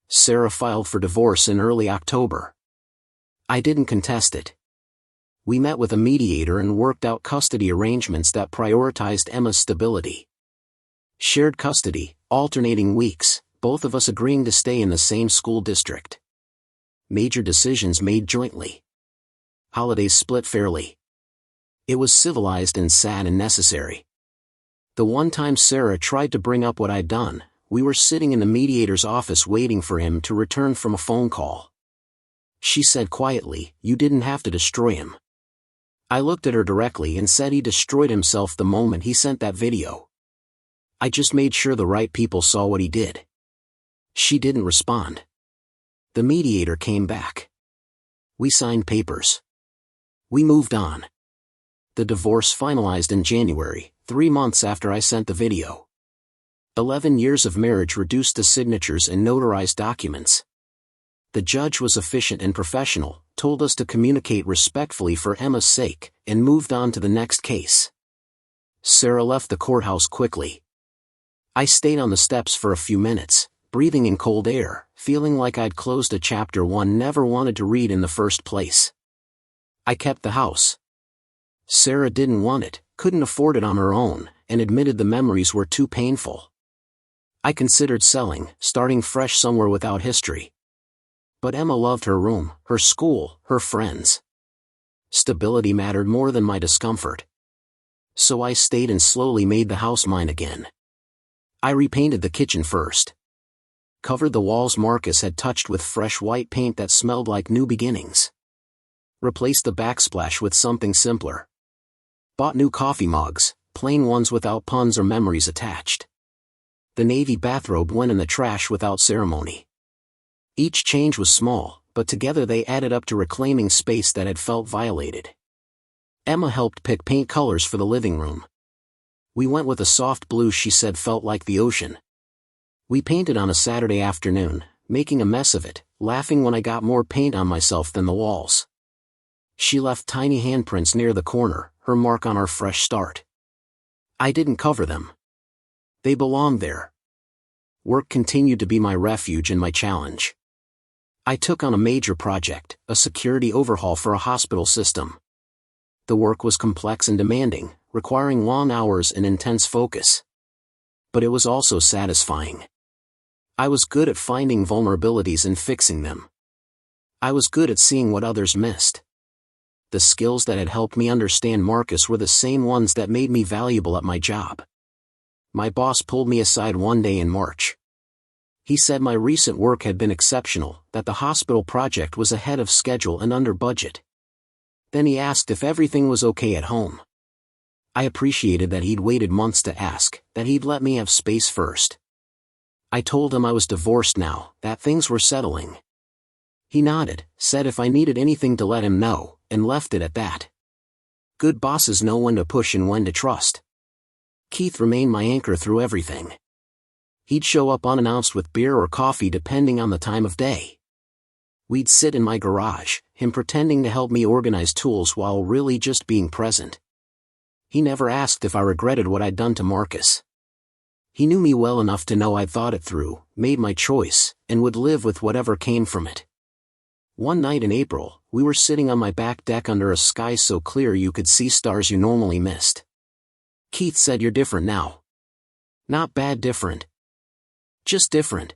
Sarah filed for divorce in early October. I didn't contest it. We met with a mediator and worked out custody arrangements that prioritized Emma's stability. Shared custody, alternating weeks, both of us agreeing to stay in the same school district. Major decisions made jointly. Holidays split fairly. It was civilized and sad and necessary. The one time Sarah tried to bring up what I'd done, we were sitting in the mediator's office waiting for him to return from a phone call. She said quietly, "You didn't have to destroy him." I looked at her directly and said he destroyed himself the moment he sent that video. I just made sure the right people saw what he did. She didn't respond. The mediator came back. We signed papers. We moved on. The divorce finalized in January, 3 months after I sent the video. 11 years of marriage reduced to signatures and notarized documents. The judge was efficient and professional, told us to communicate respectfully for Emma's sake, and moved on to the next case. Sarah left the courthouse quickly. I stayed on the steps for a few minutes, breathing in cold air, feeling like I'd closed a chapter one never wanted to read in the first place. I kept the house. Sarah didn't want it, couldn't afford it on her own, and admitted the memories were too painful. I considered selling, starting fresh somewhere without history. But Emma loved her room, her school, her friends. Stability mattered more than my discomfort. So I stayed and slowly made the house mine again. I repainted the kitchen first. Covered the walls Marcus had touched with fresh white paint that smelled like new beginnings. Replaced the backsplash with something simpler. Bought new coffee mugs, plain ones without puns or memories attached. The navy bathrobe went in the trash without ceremony. Each change was small, but together they added up to reclaiming space that had felt violated. Emma helped pick paint colors for the living room. We went with a soft blue she said felt like the ocean. We painted on a Saturday afternoon, making a mess of it, laughing when I got more paint on myself than the walls. She left tiny handprints near the corner, her mark on our fresh start. I didn't cover them. They belonged there. Work continued to be my refuge and my challenge. I took on a major project, a security overhaul for a hospital system. The work was complex and demanding, requiring long hours and intense focus. But it was also satisfying. I was good at finding vulnerabilities and fixing them. I was good at seeing what others missed. The skills that had helped me understand Marcus were the same ones that made me valuable at my job. My boss pulled me aside one day in March. He said my recent work had been exceptional, that the hospital project was ahead of schedule and under budget. Then he asked if everything was okay at home. I appreciated that he'd waited months to ask, that he'd let me have space first. I told him I was divorced now, that things were settling. He nodded, said if I needed anything to let him know, and left it at that. Good bosses know when to push and when to trust. Keith remained my anchor through everything. He'd show up unannounced with beer or coffee depending on the time of day. We'd sit in my garage, him pretending to help me organize tools while really just being present. He never asked if I regretted what I'd done to Marcus. He knew me well enough to know I'd thought it through, made my choice, and would live with whatever came from it. One night in April, we were sitting on my back deck under a sky so clear you could see stars you normally missed. Keith said, "You're different now." Not bad different. Just different.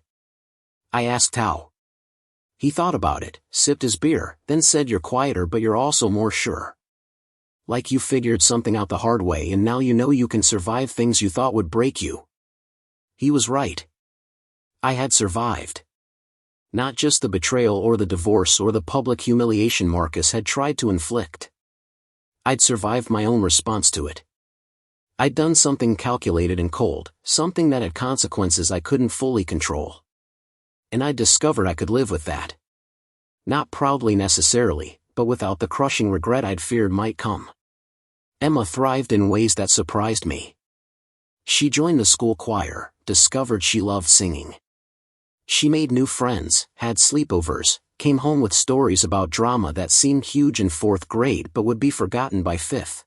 I asked how. He thought about it, sipped his beer, then said, "You're quieter but you're also more sure. Like you figured something out the hard way and now you know you can survive things you thought would break you." He was right. I had survived. Not just the betrayal or the divorce or the public humiliation Marcus had tried to inflict. I'd survived my own response to it. I'd done something calculated and cold, something that had consequences I couldn't fully control. And I'd discovered I could live with that. Not proudly necessarily, but without the crushing regret I'd feared might come. Emma thrived in ways that surprised me. She joined the school choir, discovered she loved singing. She made new friends, had sleepovers, came home with stories about drama that seemed huge in 4th grade but would be forgotten by 5th.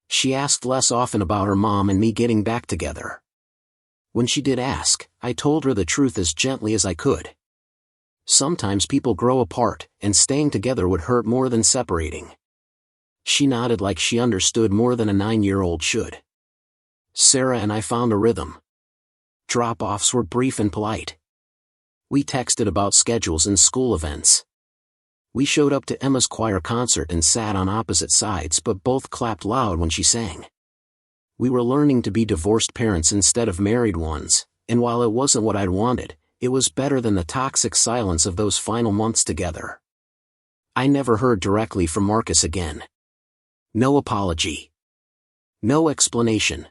She asked less often about her mom and me getting back together. When she did ask, I told her the truth as gently as I could. Sometimes people grow apart, and staying together would hurt more than separating. She nodded like she understood more than a 9-year-old should. Sarah and I found a rhythm. Drop-offs were brief and polite. We texted about schedules and school events. We showed up to Emma's choir concert and sat on opposite sides but both clapped loud when she sang. We were learning to be divorced parents instead of married ones, and while it wasn't what I'd wanted, it was better than the toxic silence of those final months together. I never heard directly from Marcus again. No apology. No explanation.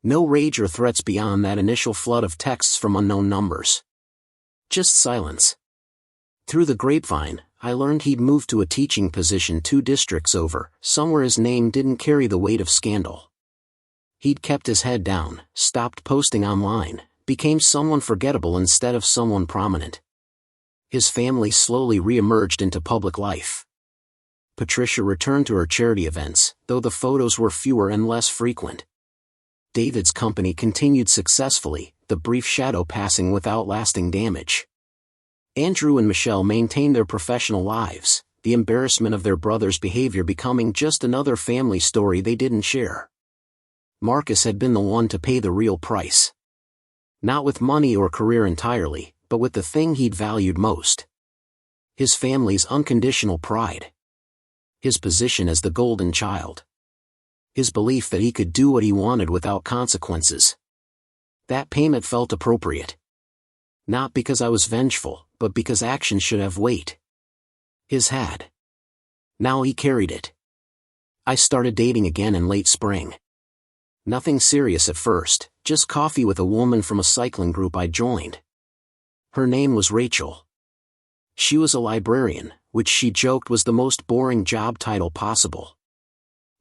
No rage or threats beyond that initial flood of texts from unknown numbers. Just silence. Through the grapevine, I learned he'd moved to a teaching position 2 districts over, somewhere his name didn't carry the weight of scandal. He'd kept his head down, stopped posting online, became someone forgettable instead of someone prominent. His family slowly re-emerged into public life. Patricia returned to her charity events, though the photos were fewer and less frequent. David's company continued successfully, the brief shadow passing without lasting damage. Andrew and Michelle maintained their professional lives, the embarrassment of their brother's behavior becoming just another family story they didn't share. Marcus had been the one to pay the real price. Not with money or career entirely, but with the thing he'd valued most. His family's unconditional pride. His position as the golden child. His belief that he could do what he wanted without consequences. That payment felt appropriate. Not because I was vengeful, but because action should have weight. His had. Now he carried it. I started dating again in late spring. Nothing serious at first, just coffee with a woman from a cycling group I joined. Her name was Rachel. She was a librarian, which she joked was the most boring job title possible.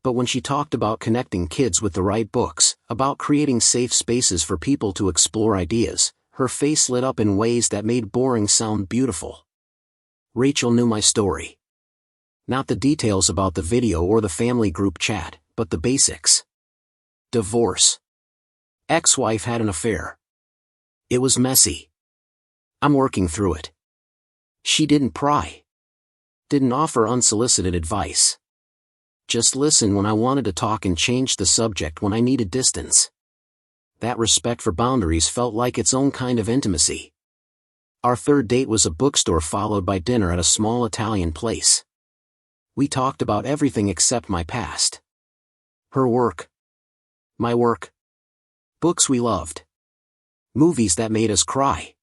But when she talked about connecting kids with the right books, about creating safe spaces for people to explore ideas, her face lit up in ways that made boring sound beautiful. Rachel knew my story. Not the details about the video or the family group chat, but the basics. Divorce. Ex-wife had an affair. It was messy. I'm working through it. She didn't pry. Didn't offer unsolicited advice. Just listen when I wanted to talk and change the subject when I needed distance. That respect for boundaries felt like its own kind of intimacy. Our third date was a bookstore followed by dinner at a small Italian place. We talked about everything except my past. Her work. My work. Books we loved. Movies that made us cry.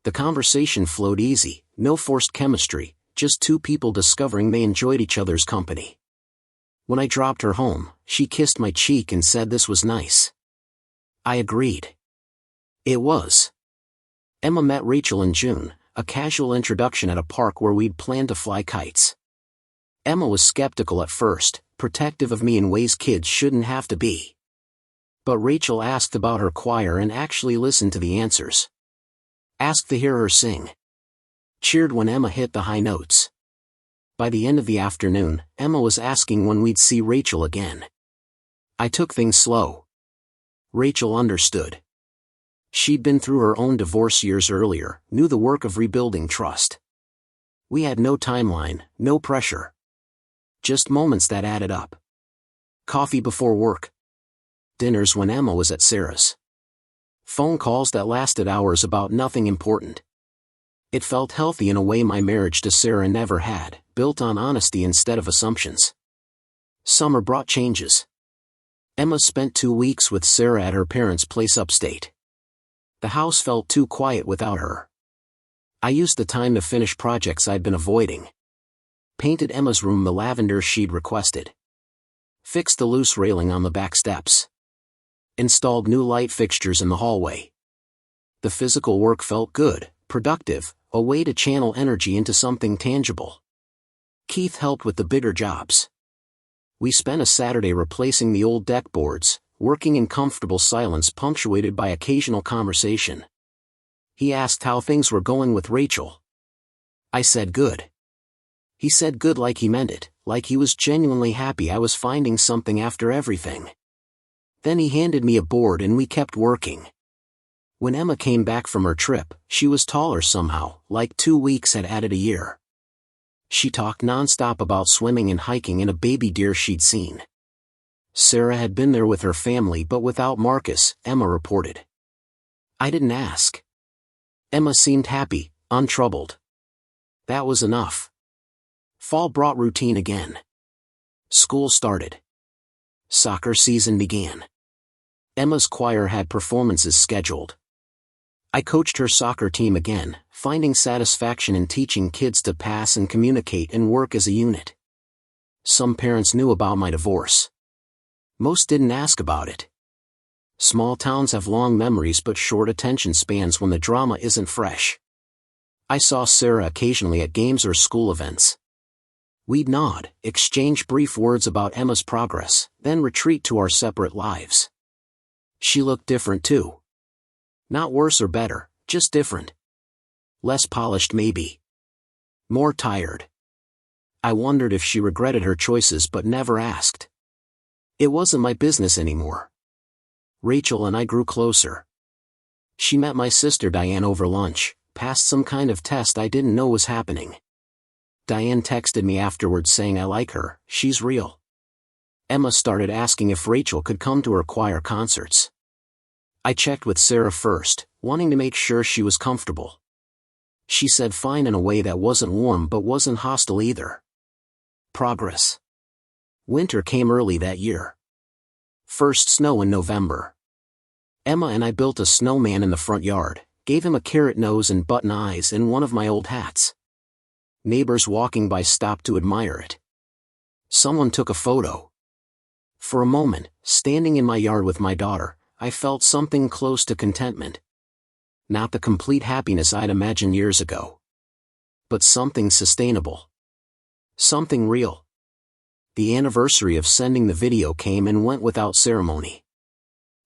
The conversation flowed easy, no forced chemistry, just 2 people discovering they enjoyed each other's company. When I dropped her home, she kissed my cheek and said this was nice. I agreed. It was. Emma met Rachel in June, a casual introduction at a park where we'd planned to fly kites. Emma was skeptical at first, protective of me in ways kids shouldn't have to be. But Rachel asked about her choir and actually listened to the answers. Asked to hear her sing. Cheered when Emma hit the high notes. By the end of the afternoon, Emma was asking when we'd see Rachel again. I took things slow. Rachel understood. She'd been through her own divorce years earlier, knew the work of rebuilding trust. We had no timeline, no pressure. Just moments that added up. Coffee before work. Dinners when Emma was at Sarah's. Phone calls that lasted hours about nothing important. It felt healthy in a way my marriage to Sarah never had, built on honesty instead of assumptions. Summer brought changes. Emma spent 2 weeks with Sarah at her parents' place upstate. The house felt too quiet without her. I used the time to finish projects I'd been avoiding. Painted Emma's room the lavender she'd requested. Fixed the loose railing on the back steps. Installed new light fixtures in the hallway. The physical work felt good, productive, a way to channel energy into something tangible. Keith helped with the bigger jobs. We spent a Saturday replacing the old deck boards, working in comfortable silence punctuated by occasional conversation. He asked how things were going with Rachel. I said good. He said good like he meant it, like he was genuinely happy I was finding something after everything. Then he handed me a board and we kept working. When Emma came back from her trip, she was taller somehow, like 2 weeks had added a year. She talked nonstop about swimming and hiking and a baby deer she'd seen. Sarah had been there with her family but without Marcus, Emma reported. I didn't ask. Emma seemed happy, untroubled. That was enough. Fall brought routine again. School started. Soccer season began. Emma's choir had performances scheduled. I coached her soccer team again, finding satisfaction in teaching kids to pass and communicate and work as a unit. Some parents knew about my divorce. Most didn't ask about it. Small towns have long memories but short attention spans when the drama isn't fresh. I saw Sarah occasionally at games or school events. We'd nod, exchange brief words about Emma's progress, then retreat to our separate lives. She looked different too. Not worse or better, just different. Less polished maybe. More tired. I wondered if she regretted her choices but never asked. It wasn't my business anymore. Rachel and I grew closer. She met my sister Diane over lunch, passed some kind of test I didn't know was happening. Diane texted me afterwards saying I like her, she's real. Emma started asking if Rachel could come to her choir concerts. I checked with Sarah first, wanting to make sure she was comfortable. She said fine in a way that wasn't warm but wasn't hostile either. Progress. Winter came early that year. First snow in November. Emma and I built a snowman in the front yard, gave him a carrot nose and button eyes and one of my old hats. Neighbors walking by stopped to admire it. Someone took a photo. For a moment, standing in my yard with my daughter, I felt something close to contentment. Not the complete happiness I'd imagined years ago. But something sustainable. Something real. The anniversary of sending the video came and went without ceremony.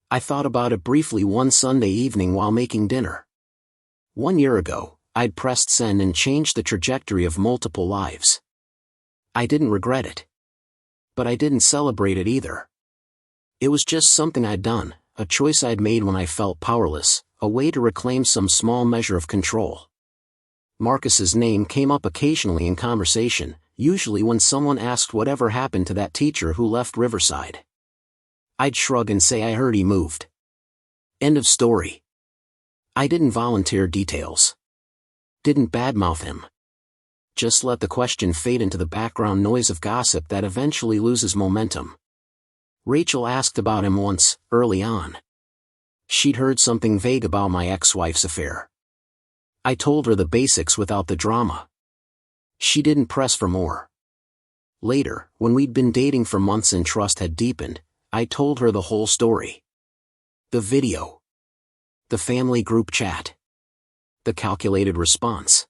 I thought about it briefly one Sunday evening while making dinner. 1 year ago, I'd pressed send and changed the trajectory of multiple lives. I didn't regret it. But I didn't celebrate it either. It was just something I'd done, a choice I'd made when I felt powerless, a way to reclaim some small measure of control. Marcus's name came up occasionally in conversation, usually when someone asked whatever happened to that teacher who left Riverside. I'd shrug and say I heard he moved. End of story. I didn't volunteer details. Didn't badmouth him. Just let the question fade into the background noise of gossip that eventually loses momentum. Rachel asked about him once, early on. She'd heard something vague about my ex-wife's affair. I told her the basics without the drama. She didn't press for more. Later, when we'd been dating for months and trust had deepened, I told her the whole story. The video. The family group chat. The calculated response.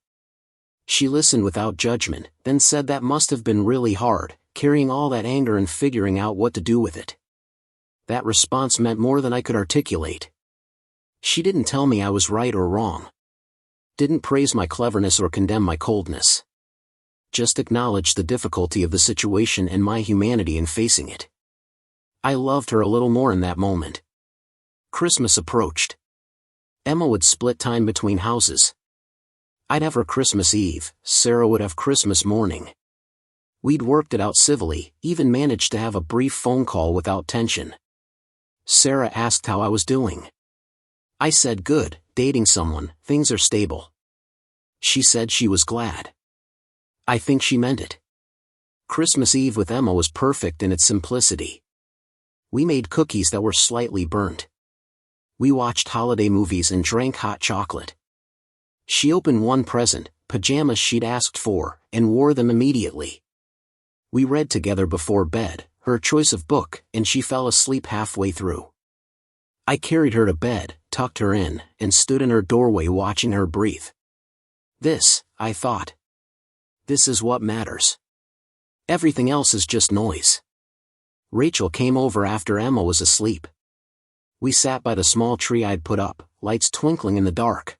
She listened without judgment, then said that must have been really hard, carrying all that anger and figuring out what to do with it. That response meant more than I could articulate. She didn't tell me I was right or wrong. Didn't praise my cleverness or condemn my coldness. Just acknowledged the difficulty of the situation and my humanity in facing it. I loved her a little more in that moment. Christmas approached. Emma would split time between houses. I'd have her Christmas Eve, Sarah would have Christmas morning. We'd worked it out civilly, even managed to have a brief phone call without tension. Sarah asked how I was doing. I said good, dating someone, things are stable. She said she was glad. I think she meant it. Christmas Eve with Emma was perfect in its simplicity. We made cookies that were slightly burnt. We watched holiday movies and drank hot chocolate. She opened one present, pajamas she'd asked for, and wore them immediately. We read together before bed, her choice of book, and she fell asleep halfway through. I carried her to bed, tucked her in, and stood in her doorway watching her breathe. This, I thought. This is what matters. Everything else is just noise. Rachel came over after Emma was asleep. We sat by the small tree I'd put up, lights twinkling in the dark.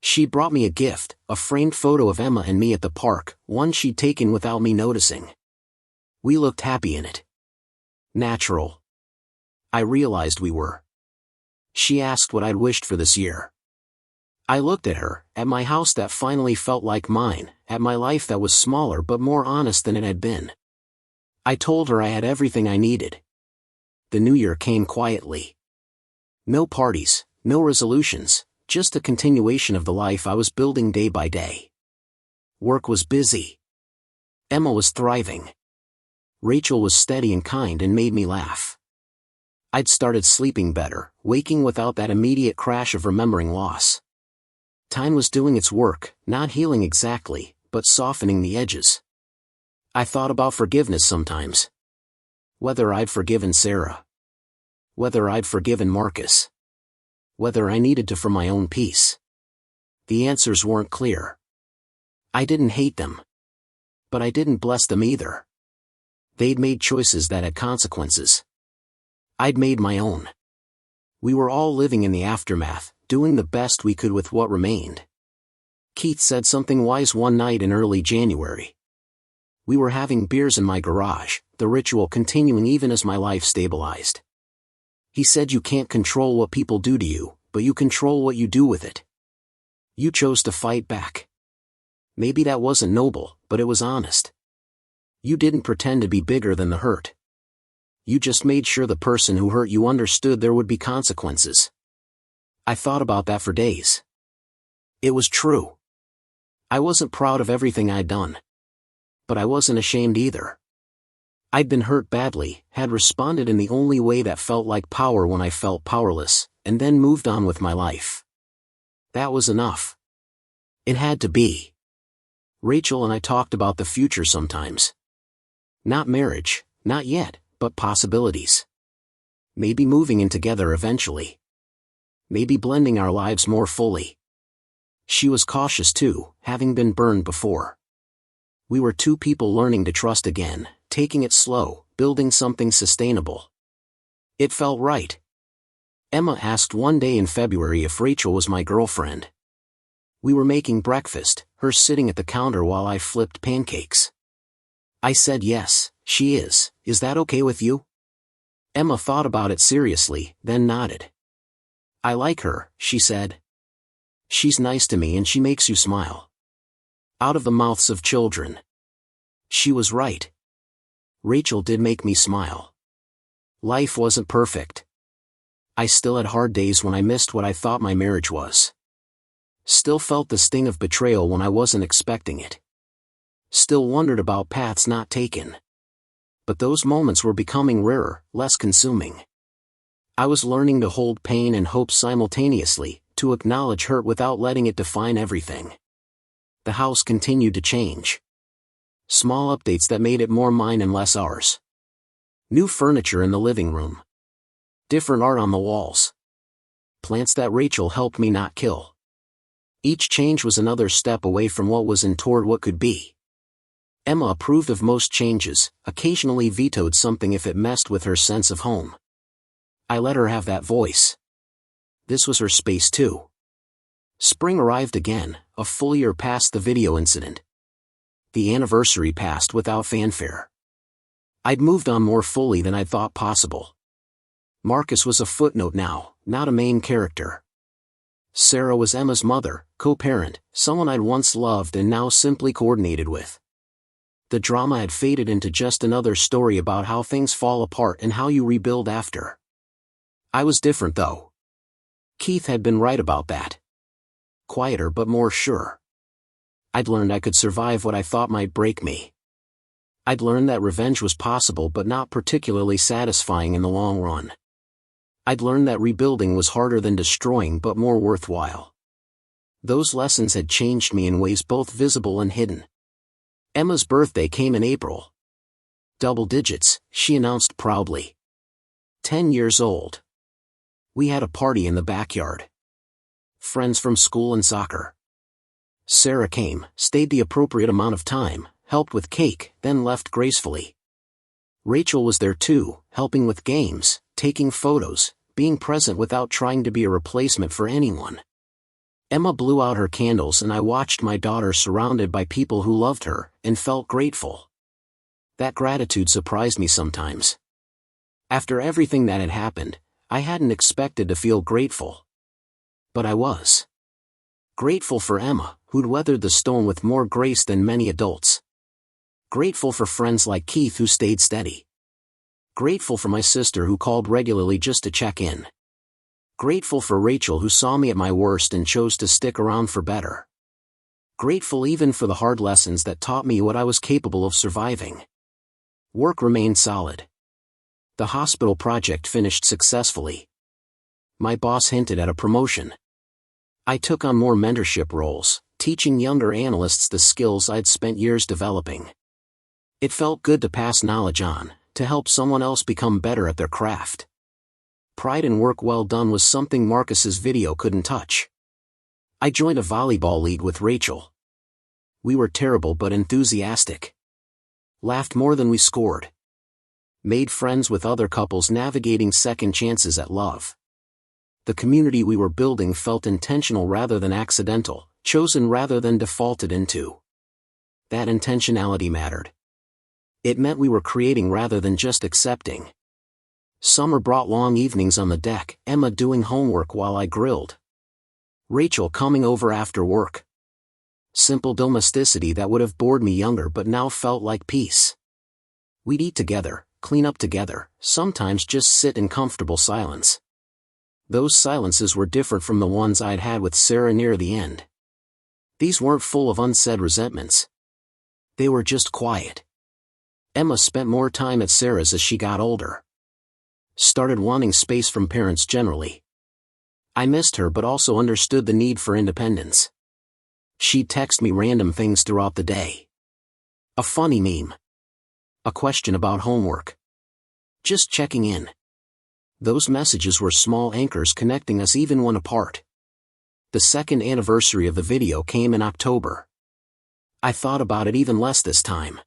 She brought me a gift, a framed photo of Emma and me at the park, one she'd taken without me noticing. We looked happy in it. Natural. I realized we were. She asked what I'd wished for this year. I looked at her, at my house that finally felt like mine, at my life that was smaller but more honest than it had been. I told her I had everything I needed. The new year came quietly. No parties, no resolutions, just a continuation of the life I was building day by day. Work was busy. Emma was thriving. Rachel was steady and kind and made me laugh. I'd started sleeping better, waking without that immediate crash of remembering loss. Time was doing its work, not healing exactly, but softening the edges. I thought about forgiveness sometimes. Whether I'd forgiven Sarah. Whether I'd forgiven Marcus. Whether I needed to for my own peace. The answers weren't clear. I didn't hate them. But I didn't bless them either. They'd made choices that had consequences. I'd made my own. We were all living in the aftermath, doing the best we could with what remained. Keith said something wise one night in early January. We were having beers in my garage, the ritual continuing even as my life stabilized. He said you can't control what people do to you, but you control what you do with it. You chose to fight back. Maybe that wasn't noble, but it was honest. You didn't pretend to be bigger than the hurt. You just made sure the person who hurt you understood there would be consequences. I thought about that for days. It was true. I wasn't proud of everything I'd done. But I wasn't ashamed either. I'd been hurt badly, had responded in the only way that felt like power when I felt powerless, and then moved on with my life. That was enough. It had to be. Rachel and I talked about the future sometimes. Not marriage, not yet, but possibilities. Maybe moving in together eventually. Maybe blending our lives more fully. She was cautious too, having been burned before. We were two people learning to trust again, taking it slow, building something sustainable. It felt right. Emma asked one day in February if Rachel was my girlfriend. We were making breakfast, her sitting at the counter while I flipped pancakes. I said yes, she is. Is that okay with you? Emma thought about it seriously, then nodded. I like her, she said. She's nice to me and she makes you smile. Out of the mouths of children. She was right. Rachel did make me smile. Life wasn't perfect. I still had hard days when I missed what I thought my marriage was. Still felt the sting of betrayal when I wasn't expecting it. Still wondered about paths not taken. But those moments were becoming rarer, less consuming. I was learning to hold pain and hope simultaneously, to acknowledge hurt without letting it define everything. The house continued to change. Small updates that made it more mine and less ours. New furniture in the living room. Different art on the walls. Plants that Rachel helped me not kill. Each change was another step away from what was and toward what could be. Emma approved of most changes, occasionally vetoed something if it messed with her sense of home. I let her have that voice. This was her space too. Spring arrived again, a full year past the video incident. The anniversary passed without fanfare. I'd moved on more fully than I'd thought possible. Marcus was a footnote now, not a main character. Sarah was Emma's mother, co-parent, someone I'd once loved and now simply coordinated with. The drama had faded into just another story about how things fall apart and how you rebuild after. I was different though. Keith had been right about that. Quieter but more sure. I'd learned I could survive what I thought might break me. I'd learned that revenge was possible but not particularly satisfying in the long run. I'd learned that rebuilding was harder than destroying but more worthwhile. Those lessons had changed me in ways both visible and hidden. Emma's birthday came in April. Double digits, she announced proudly. 10 years old. We had a party in the backyard. Friends from school and soccer. Sarah came, stayed the appropriate amount of time, helped with cake, then left gracefully. Rachel was there too, helping with games, taking photos, being present without trying to be a replacement for anyone. Emma blew out her candles and I watched my daughter surrounded by people who loved her, and felt grateful. That gratitude surprised me sometimes. After everything that had happened, I hadn't expected to feel grateful. But I was. Grateful for Emma, who'd weathered the storm with more grace than many adults. Grateful for friends like Keith who stayed steady. Grateful for my sister who called regularly just to check in. Grateful for Rachel who saw me at my worst and chose to stick around for better. Grateful even for the hard lessons that taught me what I was capable of surviving. Work remained solid. The hospital project finished successfully. My boss hinted at a promotion. I took on more mentorship roles, teaching younger analysts the skills I'd spent years developing. It felt good to pass knowledge on, to help someone else become better at their craft. Pride in work well done was something Marcus's video couldn't touch. I joined a volleyball league with Rachel. We were terrible but enthusiastic. Laughed more than we scored. Made friends with other couples navigating second chances at love. The community we were building felt intentional rather than accidental, chosen rather than defaulted into. That intentionality mattered. It meant we were creating rather than just accepting. Summer brought long evenings on the deck, Emma doing homework while I grilled. Rachel coming over after work. Simple domesticity that would have bored me younger but now felt like peace. We'd eat together, clean up together, sometimes just sit in comfortable silence. Those silences were different from the ones I'd had with Sarah near the end. These weren't full of unsaid resentments. They were just quiet. Emma spent more time at Sarah's as she got older. Started wanting space from parents generally. I missed her but also understood the need for independence. She'd text me random things throughout the day. A funny meme. A question about homework. Just checking in. Those messages were small anchors connecting us even when apart. The second anniversary of the video came in October. I thought about it even less this time.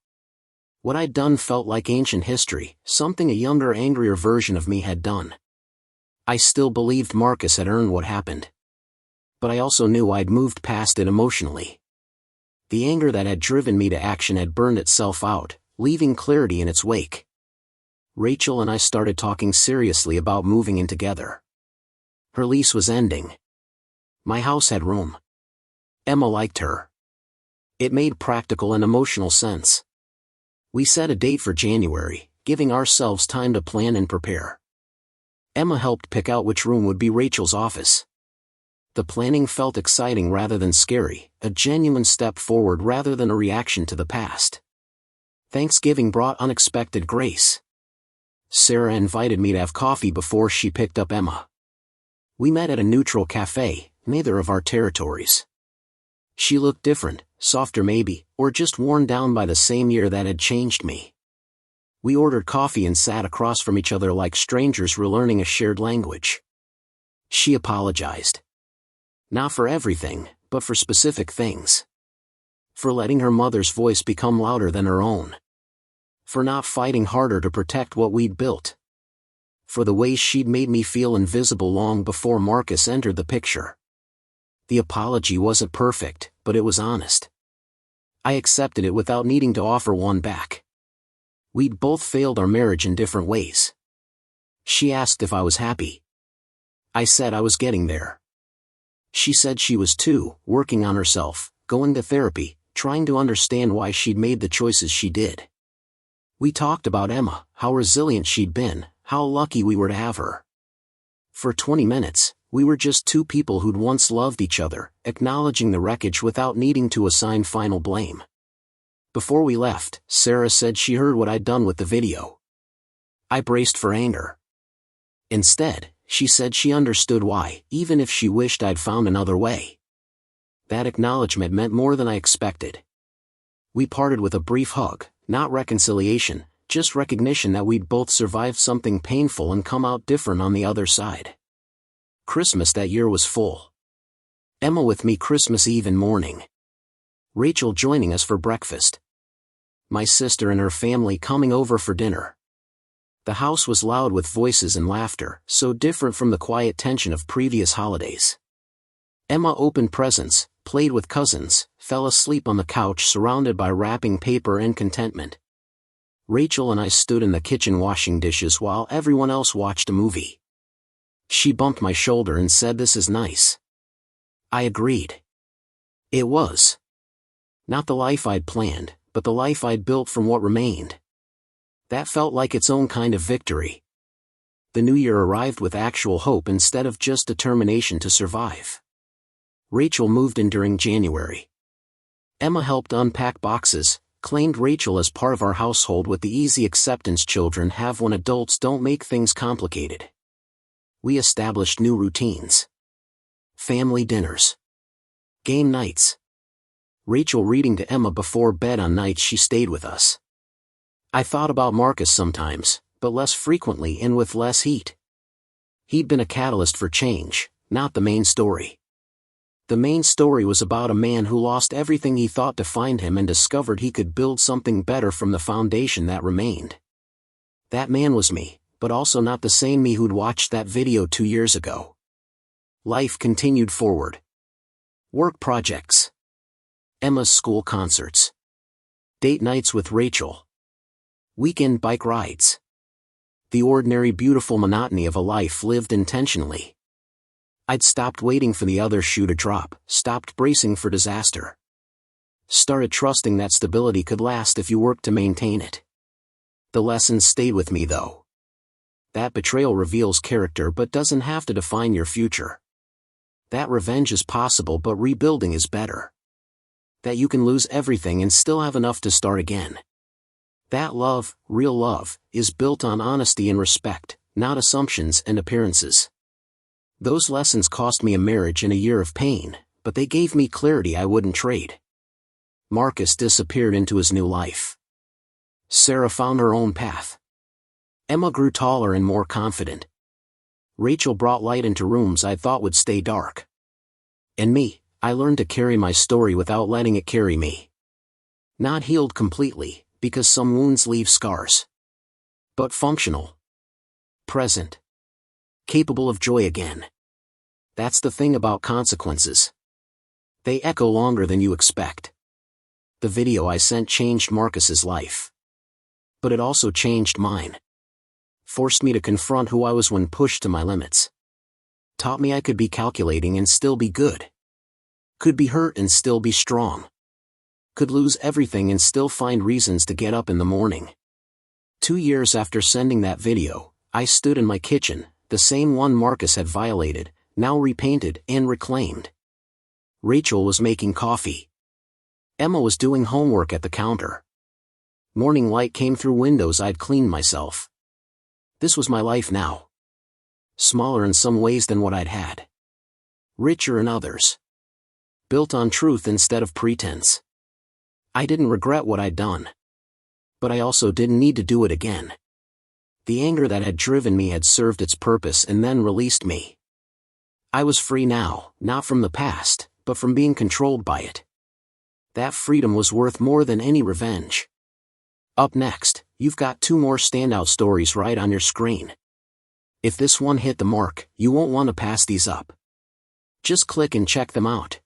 What I'd done felt like ancient history, something a younger, angrier version of me had done. I still believed Marcus had earned what happened. But I also knew I'd moved past it emotionally. The anger that had driven me to action had burned itself out, leaving clarity in its wake. Rachel and I started talking seriously about moving in together. Her lease was ending. My house had room. Emma liked her. It made practical and emotional sense. We set a date for January, giving ourselves time to plan and prepare. Emma helped pick out which room would be Rachel's office. The planning felt exciting rather than scary, a genuine step forward rather than a reaction to the past. Thanksgiving brought unexpected grace. Sarah invited me to have coffee before she picked up Emma. We met at a neutral cafe, neither of our territories. She looked different, softer maybe, or just worn down by the same year that had changed me. We ordered coffee and sat across from each other like strangers relearning a shared language. She apologized. Not for everything, but for specific things. For letting her mother's voice become louder than her own. For not fighting harder to protect what we'd built. For the way she'd made me feel invisible long before Marcus entered the picture. The apology wasn't perfect, but it was honest. I accepted it without needing to offer one back. We'd both failed our marriage in different ways. She asked if I was happy. I said I was getting there. She said she was too, working on herself, going to therapy, trying to understand why she'd made the choices she did. We talked about Emma, how resilient she'd been, how lucky we were to have her. For 20 minutes, we were just two people who'd once loved each other, acknowledging the wreckage without needing to assign final blame. Before we left, Sarah said she heard what I'd done with the video. I braced for anger. Instead, she said she understood why, even if she wished I'd found another way. That acknowledgement meant more than I expected. We parted with a brief hug, not reconciliation, just recognition that we'd both survived something painful and come out different on the other side. Christmas that year was full. Emma with me Christmas Eve and morning. Rachel joining us for breakfast. My sister and her family coming over for dinner. The house was loud with voices and laughter, so different from the quiet tension of previous holidays. Emma opened presents, played with cousins, fell asleep on the couch surrounded by wrapping paper and contentment. Rachel and I stood in the kitchen washing dishes while everyone else watched a movie. She bumped my shoulder and said, "This is nice." I agreed. It was. Not the life I'd planned, but the life I'd built from what remained. That felt like its own kind of victory. The new year arrived with actual hope instead of just determination to survive. Rachel moved in during January. Emma helped unpack boxes, claimed Rachel as part of our household with the easy acceptance children have when adults don't make things complicated. We established new routines. Family dinners. Game nights. Rachel reading to Emma before bed on nights she stayed with us. I thought about Marcus sometimes, but less frequently and with less heat. He'd been a catalyst for change, not the main story. The main story was about a man who lost everything he thought defined him and discovered he could build something better from the foundation that remained. That man was me, but also not the same me who'd watched that video 2 years ago. Life continued forward. Work projects. Emma's school concerts. Date nights with Rachel. Weekend bike rides. The ordinary beautiful monotony of a life lived intentionally. I'd stopped waiting for the other shoe to drop, stopped bracing for disaster. Started trusting that stability could last if you worked to maintain it. The lessons stayed with me though. That betrayal reveals character but doesn't have to define your future. That revenge is possible but rebuilding is better. That you can lose everything and still have enough to start again. That love, real love, is built on honesty and respect, not assumptions and appearances. Those lessons cost me a marriage and a year of pain, but they gave me clarity I wouldn't trade. Marcus disappeared into his new life. Sarah found her own path. Emma grew taller and more confident. Rachel brought light into rooms I thought would stay dark. And me, I learned to carry my story without letting it carry me. Not healed completely, because some wounds leave scars. But functional. Present. Capable of joy again. That's the thing about consequences. They echo longer than you expect. The video I sent changed Marcus's life. But it also changed mine. Forced me to confront who I was when pushed to my limits. Taught me I could be calculating and still be good. Could be hurt and still be strong. Could lose everything and still find reasons to get up in the morning. 2 years after sending that video, I stood in my kitchen, the same one Marcus had violated, now repainted and reclaimed. Rachel was making coffee. Emma was doing homework at the counter. Morning light came through windows I'd cleaned myself. This was my life now. Smaller in some ways than what I'd had. Richer in others. Built on truth instead of pretense. I didn't regret what I'd done. But I also didn't need to do it again. The anger that had driven me had served its purpose and then released me. I was free now, not from the past, but from being controlled by it. That freedom was worth more than any revenge. Up next, you've got 2 more standout stories right on your screen. If this one hit the mark, you won't want to pass these up. Just click and check them out.